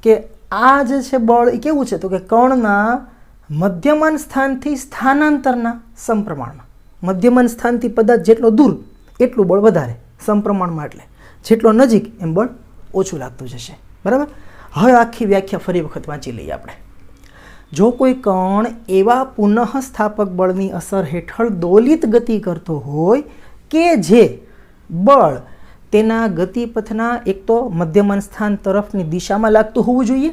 કે આ જે છે બળ એ કેવું છે? તો કે કણના મધ્યમાન સ્થાનથી સ્થાનાંતરના સમપ્રમાણમાં. મધ્યમાન સ્થાનથી પદાર્થ જેટલો દૂર એટલું બળ વધારે સમપ્રમાણમાં, એટલે જેટલો નજીક એમ બળ ઓછું લાગતું જશે, બરાબર. હવે આખી વ્યાખ્યા ફરી વખત વાંચી લઈએ આપણે. જો કોઈ કણ એવા પુનઃસ્થાપક બળની અસર હેઠળ દોલિત ગતિ કરતો હોય કે જે બળ તેના ગતિપથના એક તો મધ્યમાન સ્થાન તરફની દિશામાં લાગતું હોવું જોઈએ,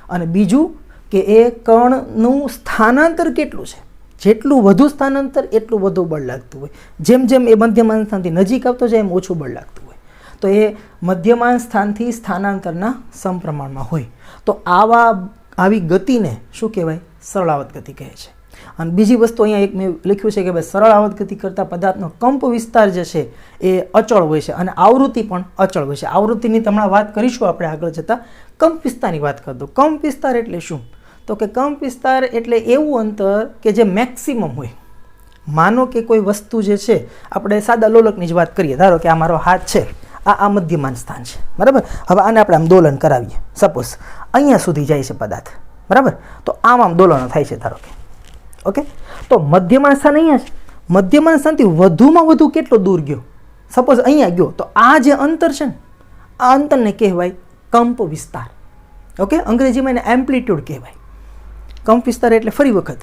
અને બીજું કે એ કણનું સ્થાનાંતર કેટલું છે. જેટલું વધુ સ્થાનાંતર એટલું વધુ બળ લાગતું હોય. જેમ જેમ એ મધ્યમાન સ્થાનથી નજીક આવતો જાય એમ ઓછું બળ લાગતું હોય. તો એ મધ્યમાન સ્થાનથી સ્થાનાંતરના સમપ્રમાણમાં હોય. તો આવી ગતિને શું કહેવાય? સરળાવત ગતિ કહે છે. અને બીજી વસ્તુ અહીંયા એક મેં લખ્યું છે કે ભાઈ સરળાવત ગતિ કરતાં પદાર્થનો કંપ વિસ્તાર જે છે એ અચળ હોય છે, અને આવૃત્તિ પણ અચળ હોય છે. આવૃત્તિની હમણાં વાત કરીશું આપણે આગળ જતાં. કંપ વિસ્તારની વાત કરી દો. કંપ વિસ્તાર એટલે શું? તો કે કંપ વિસ્તાર એટલે એવું અંતર કે જે મેક્સિમમ હોય. માનો કે કોઈ વસ્તુ જે છે, આપણે સાદા લોલકની જ વાત કરીએ. ધારો કે આ મારો હાથ છે, આ મધ્યમાન સ્થાન છે, બરાબર. હવે આને આપણે આમ દોલન કરાવીએ. સપોઝ અહીંયા સુધી જાય છે પદાર્થ, બરાબર. તો આમ દોલનો થાય છે ધારો કે, ઓકે. તો મધ્યમાન સ્થાન અહીંયા છે. મધ્યમાન સ્થાનથી વધુમાં વધુ કેટલો દૂર ગયો? સપોઝ અહીંયા ગયો, તો આ જે અંતર છે ને, આ અંતરને કહેવાય કંપ વિસ્તાર, ઓકે. અંગ્રેજીમાં એને એમ્પ્લિટ્યુડ કહેવાય. કંપ વિસ્તાર એટલે ફરી વખત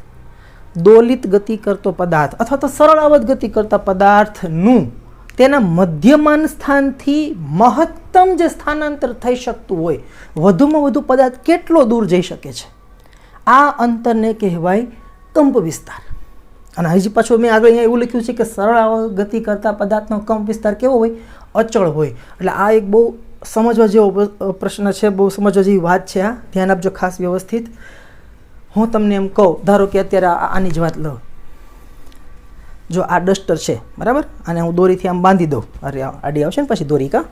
દોલિત ગતિ કરતો પદાર્થ અથવા તો સરળાવત ગતિ કરતા પદાર્થનું તેના મધ્યમાન સ્થાનથી મહત્તમ જે સ્થાનાંતર થઈ શકતું હોય, વધુમાં વધુ પદાર્થ કેટલો દૂર જઈ શકે છે, આ અંતરને કહેવાય કંપ વિસ્તાર. અને હજી પાછું મેં આગળ અહીંયા એવું લખ્યું છે કે સરળાવત ગતિ કરતા પદાર્થનો કંપ વિસ્તાર કેવો હોય? અચળ હોય. એટલે આ એક બહુ સમજવા જેવો પ્રશ્ન છે, બહુ સમજવા જેવી વાત છે. આ ધ્યાન આપજો ખાસ વ્યવસ્થિત. હું તમને એમ કહું, ધારો કે અત્યારે આની જ વાત લો. જો આ ડસ્ટર છે, બરાબર, અને હું દોરીથી આમ બાંધી દઉં. અરે આડી આવશે ને પછી દોરી, કા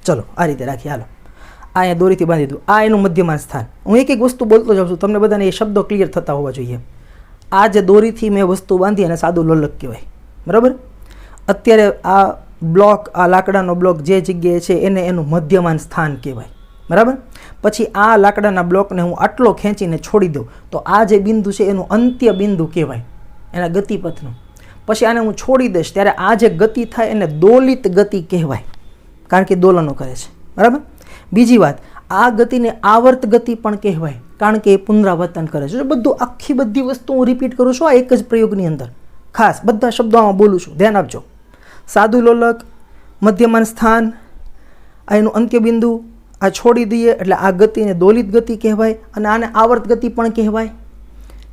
ચલો આ રીતે રાખી, હાલો આ અહીંયા દોરીથી બાંધી દઉં. આ એનું મધ્યમાન સ્થાન. હું એક એક વસ્તુ બોલતો જાઉં છું, તમને બધાને એ શબ્દો ક્લિયર થતા હોવા જોઈએ. આ જે દોરીથી મેં વસ્તુ બાંધી અને સાદું લોલક કહેવાય, બરાબર. અત્યારે આ બ્લોક, આ લાકડાનો બ્લોક જે જગ્યાએ છે એને એનું મધ્યમાન સ્થાન કહેવાય, બરાબર. પછી આ લાકડાના બ્લોકને હું આટલો ખેંચીને છોડી દઉં તો આ જે બિંદુ છે એનું અંત્ય બિંદુ કહેવાય, એના ગતિપથનું. પછી આને હું છોડી દઈશ ત્યારે આ જે ગતિ થાય એને દોલિત ગતિ કહેવાય, કારણ કે દોલનો કરે છે, બરાબર. બીજી વાત, આ ગતિને આવર્ત ગતિ પણ કહેવાય, કારણ કે એ પુનરાવર્તન કરે છે. બધું આખી બધી વસ્તુ હું રિપીટ કરું છું આ એક જ પ્રયોગની અંદર, ખાસ બધા શબ્દોમાં બોલું છું, ધ્યાન આપજો. સાદું લોલક, મધ્યમાન સ્થાન, આ એનું અંત્યબિંદુ, આ છોડી દઈએ એટલે આ ગતિને દોલિત ગતિ કહેવાય, અને આને આવર્ત ગતિ પણ કહેવાય,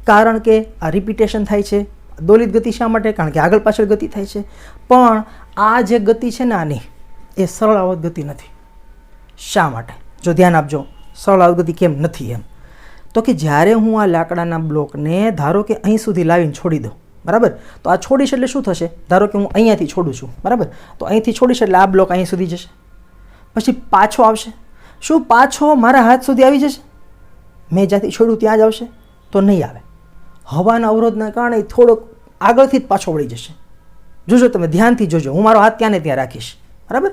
કારણ કે આ રિપીટેશન થાય છે. દોલિત ગતિ શા માટે? કારણ કે આગળ પાછળ ગતિ થાય છે. પણ આ જે ગતિ છે ને આની, એ સરળ આવર્ત ગતિ નથી. શા માટે? જો ધ્યાન આપજો, સરળ આવર્ત ગતિ કેમ નથી એમ. તો કે જ્યારે હું આ લાકડાના બ્લોકને ધારો કે અહીં સુધી લાવીને છોડી દઉં, બરાબર, તો આ છોડીશ એટલે શું થશે? ધારો કે હું અહીંયાથી છોડું છું, બરાબર, તો અહીંથી છોડીશ એટલે આ બ્લોક અહીં સુધી જશે, પછી પાછો આવશે. શું પાછો મારા હાથ સુધી આવી જશે? મેં જ્યાંથી છોડ્યું ત્યાં જ આવશે? તો નહીં આવે. હવાના અવરોધના કારણે થોડોક આગળથી જ પાછો વળી જશે. જોજો, તમે ધ્યાનથી જોજો, હું મારો હાથ ત્યાં ને ત્યાં રાખીશ, બરાબર.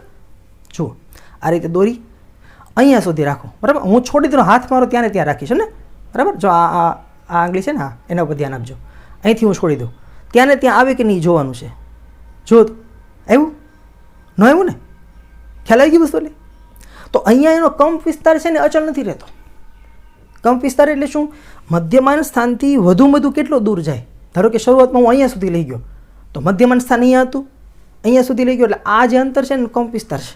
જુઓ, આ રીતે દોરી અહીંયા સુધી રાખો, બરાબર, હું છોડી દઉં, હાથ મારો ત્યાં ને ત્યાં રાખીશ ને, બરાબર. જો આ આંગળી છે ને, હા, એના ઉપર ધ્યાન આપજો. અહીંથી હું છોડી દઉં, ત્યાં ને ત્યાં આવે કે નહીં જોવાનું છે. જો આવ્યું ન આવ્યું ને, ખ્યાલ આવી ગઈ વસ્તુ એટલે. તો અહીંયા એનો કંપ વિસ્તાર છે ને અચળ નથી રહેતો. કંપ વિસ્તાર એટલે શું? મધ્યમાન સ્થાનથી વધુ કેટલો દૂર જાય. ધારો કે શરૂઆતમાં હું અહીંયા સુધી લઈ ગયો, તો મધ્યમાન સ્થાન અહીંયા હતું, અહીંયા સુધી લઈ ગયો, એટલે આ જે અંતર છે ને કંપ વિસ્તાર છે,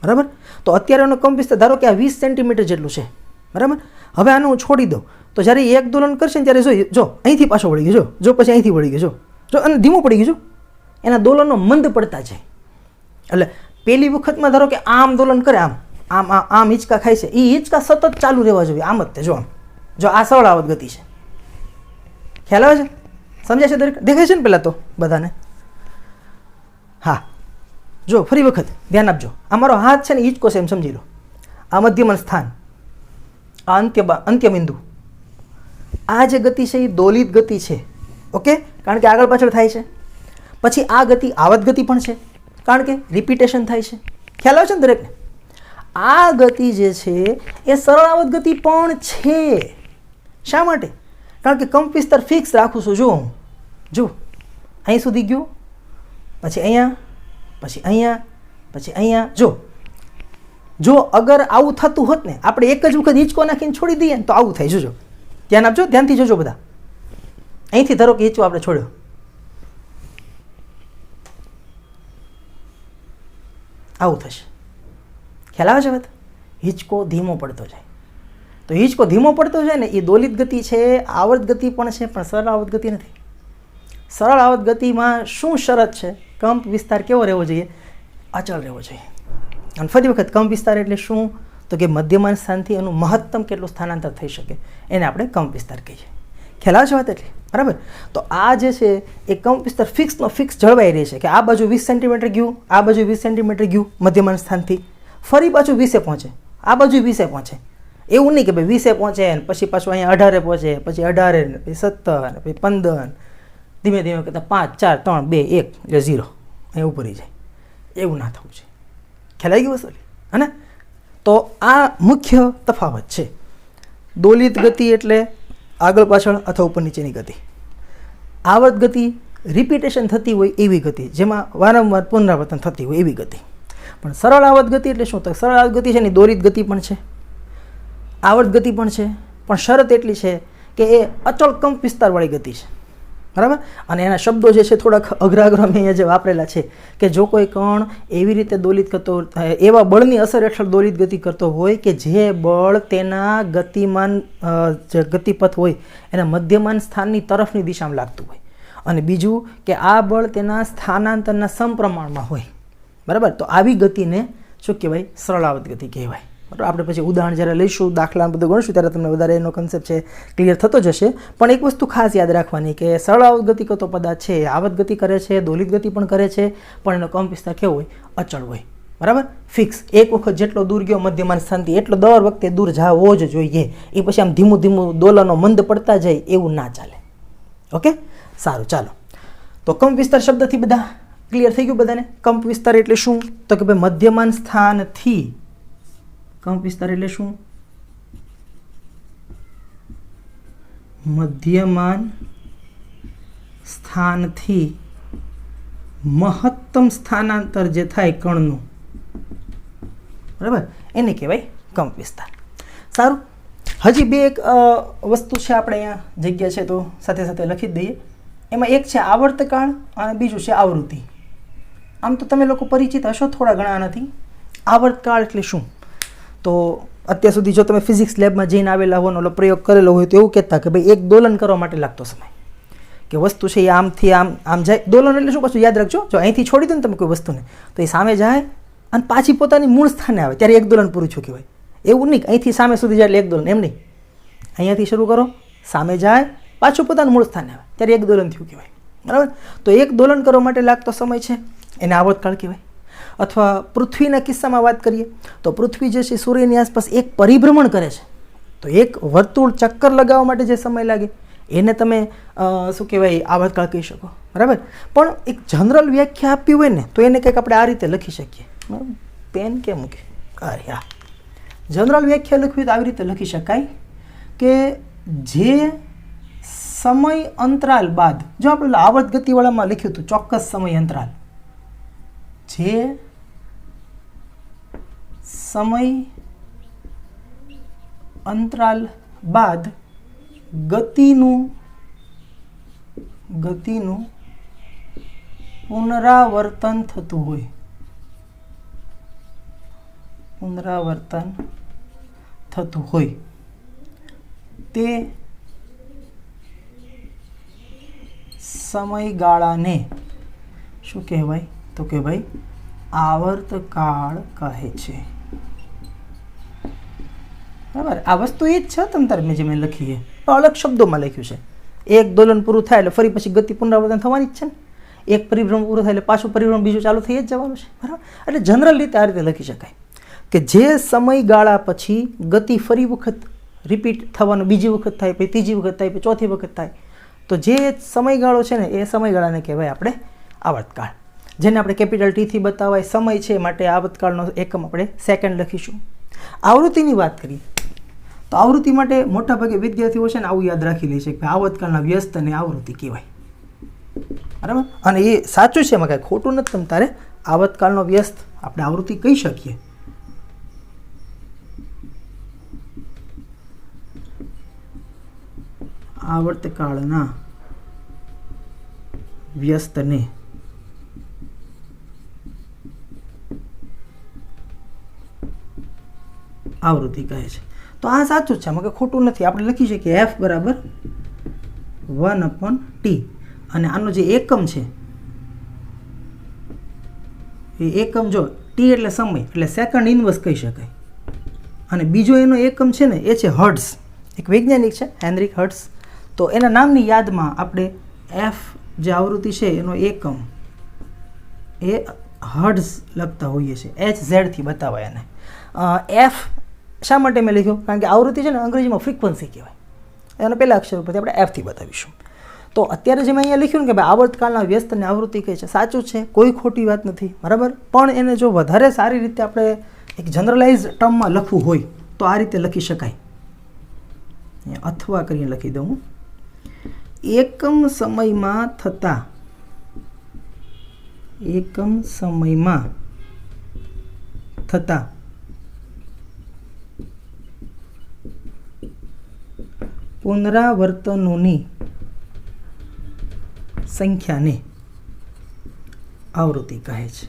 બરાબર. તો અત્યારે એનો કંપ વિસ્તાર ધારો કે આ 20 સેન્ટીમીટર જેટલું છે, બરાબર. હવે આને હું છોડી દઉં તો જ્યારે એક દોલન કરશે ને ત્યારે જો અહીંથી પાછો વળી ગયો, જો પછી અહીંથી વળી ગયો, જો અને ધીમું પડી ગયું, એના દોલનો મંદ પડતા જાય. એટલે પહેલી વખતમાં ધારો કે આમ દોલન કરે, આમ આમ આમ હિંચકા ખાય છે, એ હિંચકા સતત ચાલુ રહેવા જોઈએ, આમ જ તે. જો આમ, જો આ સરળ આવર્ત ગતિ છે, ખ્યાલ આવે છે? સમજાય છે? દરેક દેખાય છે ને પહેલાં તો બધાને? હા, જો ફરી વખત ધ્યાન આપજો. આ મારો હાથ છે ને હિંચકો છે એમ સમજી લો. આ મધ્યમન સ્થાન, આ અંત્યબિંદુ, આ જે ગતિ છે એ દોલિત ગતિ છે, ઓકે, કારણ કે આગળ પાછળ થાય છે. પછી આ ગતિ આવર્ત ગતિ પણ છે, કારણ કે રિપીટેશન થાય છે. ખ્યાલ આવે છે ને દરેકને? આ ગતિ જે છે એ સરળ આવર્ત ગતિ પણ છે. શા માટે? કારણ કે કંપ વિસ્તાર ફિક્સ રાખું છું. જો અહીં સુધી ગયું, પછી અહીંયા, પછી અહીંયા, પછી અહીંયા. જો અગર આવું થતું હોત ને, આપણે એક જ વખત હિંચકો નાખીને છોડી દઈએ ને તો આવું થાય. જોજો, ધ્યાન આપજો, ધ્યાનથી જોજો બધા. અહીંથી ધારો કે હિંચકો આપણે છોડ્યો, આવું થશે. ખ્યાલ આવે છે? વાત, હિંચકો ધીમો પડતો જાય. તો હિંચકો ધીમો પડતો જાય ને એ દોલિત ગતિ છે, આવર્ત ગતિ પણ છે, પણ સરળ આવર્ત ગતિ નથી. સરળ આવર્ત ગતિમાં શું શરત છે? કંપ વિસ્તાર કેવો રહેવો જોઈએ? અચળ રહેવો જોઈએ. અને ફરી વખત, કંપ વિસ્તાર એટલે શું? તો કે મધ્યમાન સ્થાનથી એનું મહત્તમ કેટલું સ્થાનાંતર થઈ શકે એને આપણે કંપ વિસ્તાર કહીએ. ખ્યાલ આવે છે વાત? એટલે બરાબર. તો આ જે છે એ કંપ વિસ્તાર ફિક્સનો ફિક્સ જળવાઈ રહે છે કે આ બાજુ 20 સેન્ટીમીટર ગયું, આ બાજુ 20 સેન્ટીમીટર ગયું મધ્યમાન સ્થાનથી, ફરી પાછું 20 પહોંચે, આ બાજુ 20 પહોંચે. એવું નહીં કે ભાઈ 20 પહોંચે ને પછી પાછું અહીંયા 18 પહોંચે, પછી 18 ને પછી 17 ને પછી 15, ધીમે ધીમે કરતાં 5 4 3 2 1 એટલે 0 અહીંયા ઉપરી જાય. એવું ના થવું છે. ખ્યાલ આવી ગઈ વસ્તુ? હે? તો આ મુખ્ય તફાવત છે. દોલિત ગતિ એટલે આગળ પાછળ અથવા ઉપર નીચેની ગતિ. આવર્ત ગતિ રિપીટેશન થતી હોય એવી ગતિ, જેમાં વારંવાર પુનરાવર્તન થતી હોય એવી ગતિ. પણ સરળ આવર્ત ગતિ એટલે શું? તો સરળ આવર્ત ગતિ છે ને દોલિત ગતિ પણ છે, આવર્ત ગતિ પણ છે, પણ શરત એટલી છે કે એ અચળ કંપ વિસ્તારવાળી ગતિ છે, બરાબર. અને એના શબ્દો જે છે થોડાક અઘરા મેં અહીંયા જે વાપરેલા છે કે જો કોઈ કણ એવી રીતે દોલિત કરતો, એવા બળની અસર હેઠળ દોલિત ગતિ કરતો હોય કે જે બળ તેના ગતિમાન જે ગતિપથ હોય એના મધ્યમાન સ્થાનની તરફની દિશામાં લાગતું હોય, અને બીજું કે આ બળ તેના સ્થાનાંતરના સમપ્રમાણમાં હોય, બરાબર. તો આવી ગતિને શું કહેવાય? સરળ આવર્ત ગતિ કહેવાય. બરાબર. આપણે પછી ઉદાહરણ જ્યારે લઈશું, દાખલા બધું ગણશું ત્યારે તમને વધારે એનો કન્સેપ્ટ છે ક્લિયર થતો જશે. પણ એક વસ્તુ ખાસ યાદ રાખવાની કે સરળ આવર્ત ગતિ કરતો પદાર્થ છે આવર્ત ગતિ કરે છે, દોલિત ગતિ પણ કરે છે, પણ એનો કંપ વિસ્તાર કેવો હોય? અચળ હોય, બરાબર, ફિક્સ. એક વખત જેટલો દૂર ગયો મધ્યમાન સ્થાનથી એટલો દર વખતે દૂર જવો જ જોઈએ. એ પછી આમ ધીમું ધીમું દોલનો મંદ પડતા જાય એવું ના ચાલે. ઓકે, સારું, ચાલો. તો કંપ વિસ્તાર શબ્દથી બધા ક્લિયર થઈ ગયું બધાને? કંપ વિસ્તાર એટલે શું? તો કે ભાઈ મધ્યમાન સ્થાનથી, કંપ વિસ્તાર એટલે શું? મધ્યમાન સ્થાનથી મહત્તમ સ્થાનાંતર જે થાય કણનું, બરાબર, એને કહેવાય કંપ વિસ્તાર. સારું, હજી બે એક વસ્તુ છે આપણે અહીંયા જગ્યા છે તો સાથે સાથે લખી જ દઈએ. એમાં એક છે આવર્તકાળ અને બીજું છે આવૃત્તિ. આમ તો તમે લોકો પરિચિત હશો થોડા ઘણા નથી. આવર્તકાળ એટલે શું? તો અત્યાર સુધી જો તમે ફિઝિક્સ લેબમાં જઈને આવેલા હોય ઓલો પ્રયોગ કરેલો હોય તો એવું કહેતા કે ભાઈ એક દોલન કરવા માટે લાગતો સમય, કે વસ્તુ છે એ આમથી આમ જાય. દોલન એટલે શું? પાછું યાદ રાખજો, જો અહીંથી છોડી દો ને તમે કોઈ વસ્તુને તો એ સામે જાય અને પાછી પોતાની મૂળ સ્થાને આવે ત્યારે એક દોલન પૂરું થયું કહેવાય. એવું નહીં અહીંથી સામે સુધી જાય એટલે એક દોલન, એમ નહીં. અહીંયાથી શરૂ કરો, સામે જાય, પાછું પોતાનું મૂળ સ્થાને આવે ત્યારે એક દોલન થયું કહેવાય. બરાબર, તો એક દોલન કરવા માટે લાગતો સમય છે એને આવર્તકાળ કહેવાય. અથવા પૃથ્વીના કિસ્સામાં વાત કરીએ તો પૃથ્વી જે છે સૂર્યની આસપાસ એક પરિભ્રમણ કરે છે, તો એક વર્તુળ ચક્કર લગાવવા માટે જે સમય લાગે એને તમે શું કહેવાય આવર્તકાળ કહી શકો. બરાબર, પણ એક જનરલ વ્યાખ્યા આપવી હોય ને તો એને કંઈક આપણે આ રીતે લખી શકીએ. પેન કેમ મૂકે? અરે હા, જનરલ વ્યાખ્યા લખવી તો આવી રીતે લખી શકાય કે જે સમય અંતરાલ બાદ, જો આપણે આવર્ત ગતિવાળામાં લખ્યું હતું ચોક્કસ સમય અંતરાલ, જે સમય અંતરાલ બાદ ગતિનું પુનરાવર્તન થતું હોય, તે સમયગાળાને શું કહેવાય? તો કે ભાઈ આવર્તકાળ કહે છે. બરાબર, આ વસ્તુ એ જ છે તમ તારે મેં લખીએ તો અલગ શબ્દોમાં લખ્યું છે. એક દોલન પૂરું થાય એટલે ફરી પછી ગતિ પુનરાવર્તન થવાની જ છે ને. એક પરિભ્રમણ પૂરું થાય એટલે પાછું પરિભ્રમણ બીજું ચાલુ થઈ જ જવાનું છે. બરાબર, એટલે જનરલ રીતે આ રીતે લખી શકાય કે જે સમયગાળા પછી ગતિ ફરી વખત રિપીટ થવાનું, બીજી વખત થાય, પછી ત્રીજી વખત થાય, પછી ચોથી વખત થાય, તો જે સમયગાળો છે ને એ સમયગાળાને કહેવાય આપણે આવર્તકાળ, જેને આપણે કેપિટલ ટીથી બતાવાય. સમય છે માટે આવર્તકાળનો એકમ આપણે સેકન્ડ લખીશું. આવૃત્તિની વાત કરીએ તો આવૃત્તિ માટે મોટાભાગે વિદ્યાર્થીઓ છે ને આવું યાદ રાખી લે છે કે આવર્તકાળના વ્યસ્ત અને આવૃત્તિ કહેવાય. બરાબર, અને એ સાચું છે, એમાં કાંઈ ખોટું નથી. તમ તારે આવર્તકાળનો વ્યસ્ત આપણે આવૃત્તિ કહી શકીએ. આવર્તકાળના વ્યસ્તને આવૃત્તિ કહે છે. તો આ સાચું જ છે, આમાં કંઈ ખોટું નથી. આપણે લખી શકીએ F બરાબર 1/T, અને આનો જે એકમ છે એ એકમ જો T એટલે સમય એટલે સેકન્ડ ઇન્વર્સ કહી શકાય. અને બીજો એનો એકમ છે ને એ છે હર્ટ્ઝ, એક વૈજ્ઞાનિક છે હેનરિક હર્ટ્ઝ. તો એના નામની યાદમાં આપણે F જે આવૃત્તિ છે એનો એકમ એ હર્ટ્ઝ લખતા હોઈએ છીએ. HZ થી બતાવાય એને. F શા માટે મેં લખ્યો? કારણ કે આવૃત્તિ છે ને અંગ્રેજીમાં ફ્રીક્વન્સી કહેવાય. એના પહેલા અક્ષર પરથી આપણે F થી બતાવીશું. તો અત્યારે જે મેં અહીંયા લખ્યું ને કે ભાઈ આવર્તકાળના વ્યસ્ત અને આવૃત્તિ કહે છે, સાચું છે, કોઈ ખોટી વાત નથી. બરાબર, પણ એને જો વધારે સારી રીતે આપણે એક જનરલાઇઝ ટર્મમાં લખવું હોય તો આ રીતે લખી શકાય. અથવા કરીને લખી દઉં, એકમ સમયમાં થતા પુનરાવર્તનોની સંખ્યાને આવૃત્તિ કહે છે.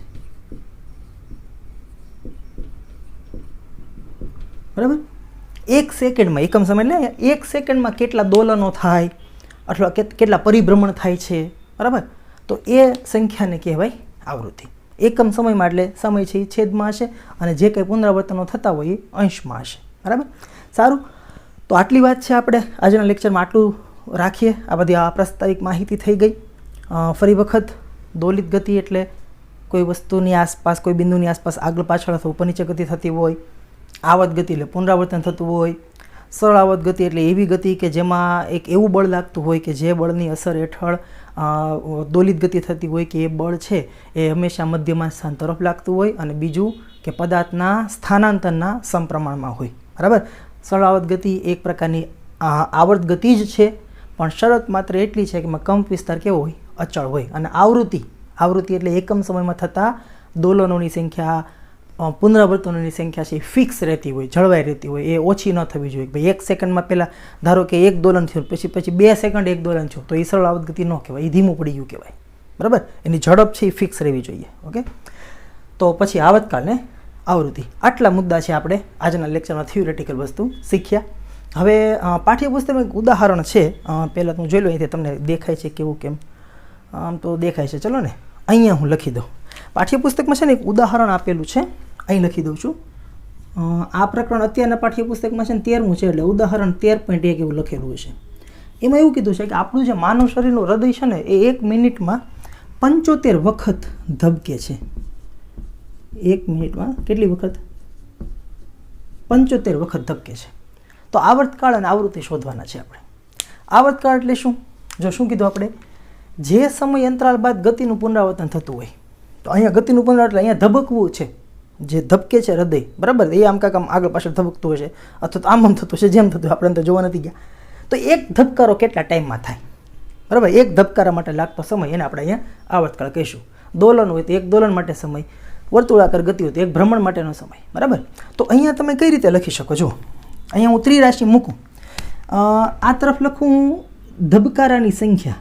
બરાબર, એક સેકન્ડમાં, એકમ સમય એટલે એક સેકન્ડમાં કેટલા દોલનો થાય અથવા કેટલા પરિભ્રમણ થાય છે. બરાબર, તો એ સંખ્યાને કહેવાય આવૃત્તિ. એકમ સમયમાં એટલે સમય છે એ છેદમાં હશે અને જે કંઈ પુનરાવર્તનો થતા હોય એ અંશમાં હશે. બરાબર, સારું. તો આટલી વાત છે, આપણે આજના લેક્ચરમાં આટલું રાખીએ. આ બધી આ પ્રાસ્તાવિક માહિતી થઈ ગઈ. ફરી વખત દોલિત ગતિ એટલે કોઈ વસ્તુની આસપાસ, કોઈ બિંદુની આસપાસ આગળ પાછળ અથવા ઉપર નીચે ગતિ થતી હોય. આવર્ત ગતિ એટલે પુનરાવર્તન થતું હોય. સરળ આવર્ત ગતિ એટલે એવી ગતિ કે જેમાં એક એવું બળ લાગતું હોય કે જે બળની અસર હેઠળ દોલિત ગતિ થતી હોય કે એ બળ છે એ હંમેશા મધ્યમાં સ્થાન તરફ લાગતું હોય, અને બીજું કે પદાર્થના સ્થાનાંતરના સમપ્રમાણમાં હોય. બરાબર, સરળ આવર્ત ગતિ એક પ્રકારની આવર્ત ગતિ જ છે, પણ શરત માત્ર એટલી છે કે એમાં કંપ વિસ્તાર કેવો હોય? અચળ હોય. અને આવૃત્તિ એટલે એકમ સમયમાં થતા દોલનોની સંખ્યા, પુનરાવર્તનોની સંખ્યા છે એ ફિક્સ રહેતી હોય, જળવાઈ રહેતી હોય, એ ઓછી ન થવી જોઈએ. ભાઈ 1 સેકન્ડમાં પહેલાં ધારો કે 1 દોલન થયું, પછી 2 સેકન્ડ 1 દોલન થયું, તો એ સરળ આવર્ત ગતિ ન કહેવાય, એ ધીમું પડી ગયું કહેવાય. બરાબર, એની ઝડપ છે એ ફિક્સ રહેવી જોઈએ. ઓકે, તો પછી આવર્તકાળ ને આવૃત્તિ, આટલા મુદ્દા છે આપણે આજના લેક્ચરમાં થિયોરેટિકલ વસ્તુ શીખ્યા. હવે પાઠ્યપુસ્તકમાં એક ઉદાહરણ છે, પહેલાં હું જોઈ લો, અહીંથી તમને દેખાય છે કેવું કેમ, આમ તો દેખાય છે. ચલો ને અહીંયા હું લખી દઉં. પાઠ્યપુસ્તકમાં છે ને એક ઉદાહરણ આપેલું છે, અહીં લખી દઉં છું. આ પ્રકરણ અત્યારના પાઠ્યપુસ્તકમાં છે ને 13મું છે, એટલે ઉદાહરણ 13.1 એવું લખેલું છે. એમાં એવું કીધું છે કે આપણું જે માનવ શરીરનું હૃદય છે ને એ 1 મિનિટમાં 75 વખત ધબકે છે. 1 મિનિટમાં કેટલી વખત? 75 વખત ધબકે છે. તો આવર્તકાળ અને આવૃત્તિ શોધવાના છે આપણે. આવર્તકાળ એટલે શું? જો શું કીધું આપણે, જે સમય અંતરાલ બાદ ગતિનું પુનરાવર્તન થતું હોય. તો અહીંયા ગતિનું પુનરાવર્તન, અહીંયા ધબકવું છે, જે ધબકે છે હૃદય, બરાબર, એ આમ કાંક આમ આગળ પાછળ ધબકતું હશે, અથવા તો આમ થતું હશે, જેમ થતું આપણે તો જોવા નથી ગયા. તો એક ધબકારો કેટલા ટાઈમમાં થાય? બરાબર, એક ધબકારા માટે લાગતો સમય એને આપણે અહીંયા આવર્તકાળ કહીશું. દોલન હોય તો 1 દોલન માટે સમય, વર્તુળાકાર ગતિ હોય તો 1 ભ્રમણ માટેનો સમય. બરાબર, તો અહીંયા તમે કઈ રીતે લખી શકો? જો અહીંયા હું ત્રિરાશિ મૂકું, આ તરફ લખું ધબકારાની સંખ્યા,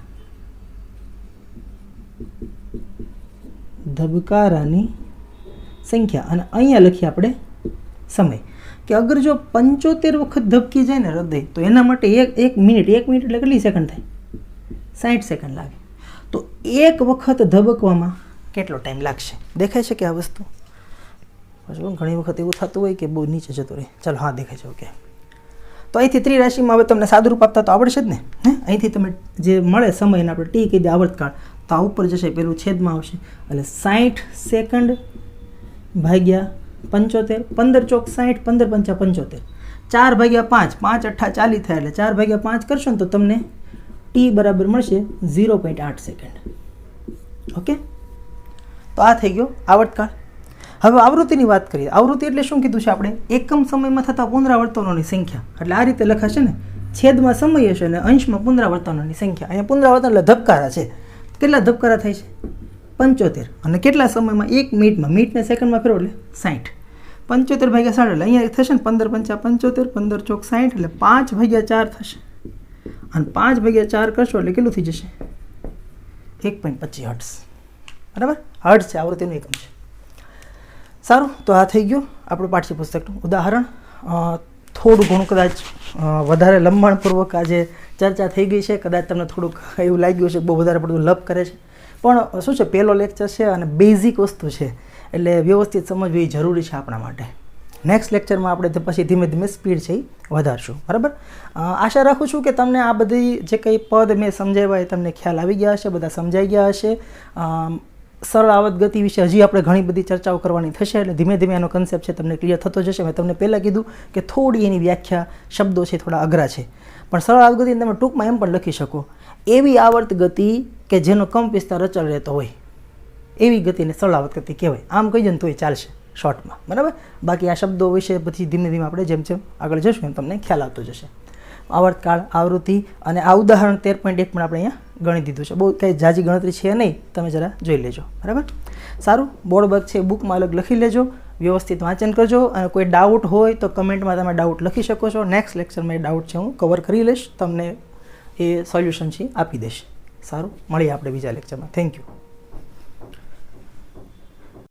ધબકારાની સંખ્યા, અને અહીંયા લખીએ આપણે સમય, કે અગર જો 75 વખત ધબકી જાય ને હૃદય, તો એના માટે એક મિનિટ એટલે કેટલી સેકન્ડ થાય? 60 સેકન્ડ લાગે. તો 1 વખત ધબકવામાં કેટલો ટાઈમ લાગશે? દેખાય છે કે આ વસ્તુ? ઘણી વખત એવું થતું હોય કે બહુ નીચે જતો રહે. ચાલો, હા દેખાય છે. ઓકે, તો અહીંથી ત્રિરાશિમાં હવે તમને સાદુરૂપ આપતા તો આવડશે જ ને. અહીંથી તમે જે મળે સમય એને આપણે ટી કહી દે, આવર્તકાળ, તો આ ઉપર જશે, પેલું છેદમાં આવશે, એટલે 60 સેકન્ડ ભાગ્યા 75, 15 ચોક 60, 15 પંચા 75, 4 ભાગ્યા 5, 5 અઠ્ઠા 40 થાય, એટલે 4 ભાગ્યા 5 કરશો ને તો તમને ટી બરાબર મળશે 0.8 સેકન્ડ. ઓકે, તો આ થઈ ગયો આવર્તકાળ. હવે આવૃત્તિની વાત કરીએ. આવૃત્તિ એટલે શું કીધું છે આપણે? એકમ સમયમાં થતા પુનરાવર્તનોની સંખ્યા. એટલે આ રીતે લખાશે ને, છેદમાં સમય હશે અને અંશમાં પુનરાવર્તનોની સંખ્યા. અહીંયા પુનરાવર્તન એટલે ધબકારા છે. કેટલા ધબકારા થાય છે? 75. અને કેટલા સમયમાં? 1 મિનિટમાં. મિનિટને સેકન્ડમાં ફેરવો એટલે 60. 75 ભાગ્યા 60 એટલે અહીંયા થશે ને 15 પંચા 75, 15 ચોક 60, એટલે 5 ભાગ્યા 4 થશે. અને 5 ભાગ્યા 4 કરશો એટલે કેટલું થઈ જશે? 1.25 હર્ટ્ઝ. બરાબર, હર્ટ્ઝ છે આવૃત્તિનું એકમ છે. સારું, તો આ થઈ ગયું આપણું પાઠ્યપુસ્તકનું ઉદાહરણ. થોડું ઘણું કદાચ વધારે લંબાણપૂર્વક આજે ચર્ચા થઈ ગઈ છે, કદાચ તમને થોડુંક એવું લાગ્યું છે બહુ વધારે પડતું લપ કરે છે, પણ શું છે, પહેલો લેક્ચર છે અને બેઝિક વસ્તુ છે, એટલે વ્યવસ્થિત સમજવી જરૂરી છે આપણા માટે. નેક્સ્ટ લેક્ચરમાં આપણે પછી ધીમે ધીમે સ્પીડ છે એ વધારશું. બરાબર, આશા રાખું છું કે તમને આ બધી જે કંઈ પદ મેં સમજાવ્યા એ તમને ખ્યાલ આવી ગયા હશે, બધા સમજાઈ ગયા હશે. સરળ આવર્ત ગતિ વિશે હજી આપણે ઘણી બધી ચર્ચાઓ કરવાની થશે, એટલે ધીમે ધીમે એનો કન્સેપ્ટ છે તમને ક્લિયર થતો જશે. મેં તમને પહેલાં કીધું કે થોડી એની વ્યાખ્યા, શબ્દો છે થોડા અઘરા છે, પણ સરળ આવર્ત ગતિને તમે ટૂંકમાં એમ પણ લખી શકો, એવી આવર્ત ગતિ કે જેનો કંપ વિસ્તાર અચળ રહેતો હોય, એવી ગતિને સરળ આવર્ત ગતિ કહેવાય. આમ કહી દે ને તોય ચાલશે શોર્ટમાં. બરાબર, બાકી આ શબ્દો વિશે પછી ધીમે ધીમે આપણે જેમ જેમ આગળ જશું એમ તમને ખ્યાલ આવતો જશે. આવર્તકાળ, આવૃત્તિ અને આ ઉદાહરણ 13.1 પણ આપણે અહીંયા ગણી દીધું છે. બહુ કંઈ જાજી ગણતરી છે નહીં, તમે જરા જોઈ લેજો. બરાબર, સારું. બોર્ડ વર્ક છે બુકમાં અલગ લખી લેજો, વ્યવસ્થિત વાંચન કરજો, અને કોઈ ડાઉટ હોય તો કમેન્ટમાં તમે ડાઉટ લખી શકો છો. નેક્સ્ટ લેક્ચરમાં એ ડાઉટ છે હું કવર કરી લઈશ, તમને એ સોલ્યુશન છે આપી દઈશ. સારું, મળીએ આપણે બીજા લેક્ચરમાં. Thank you.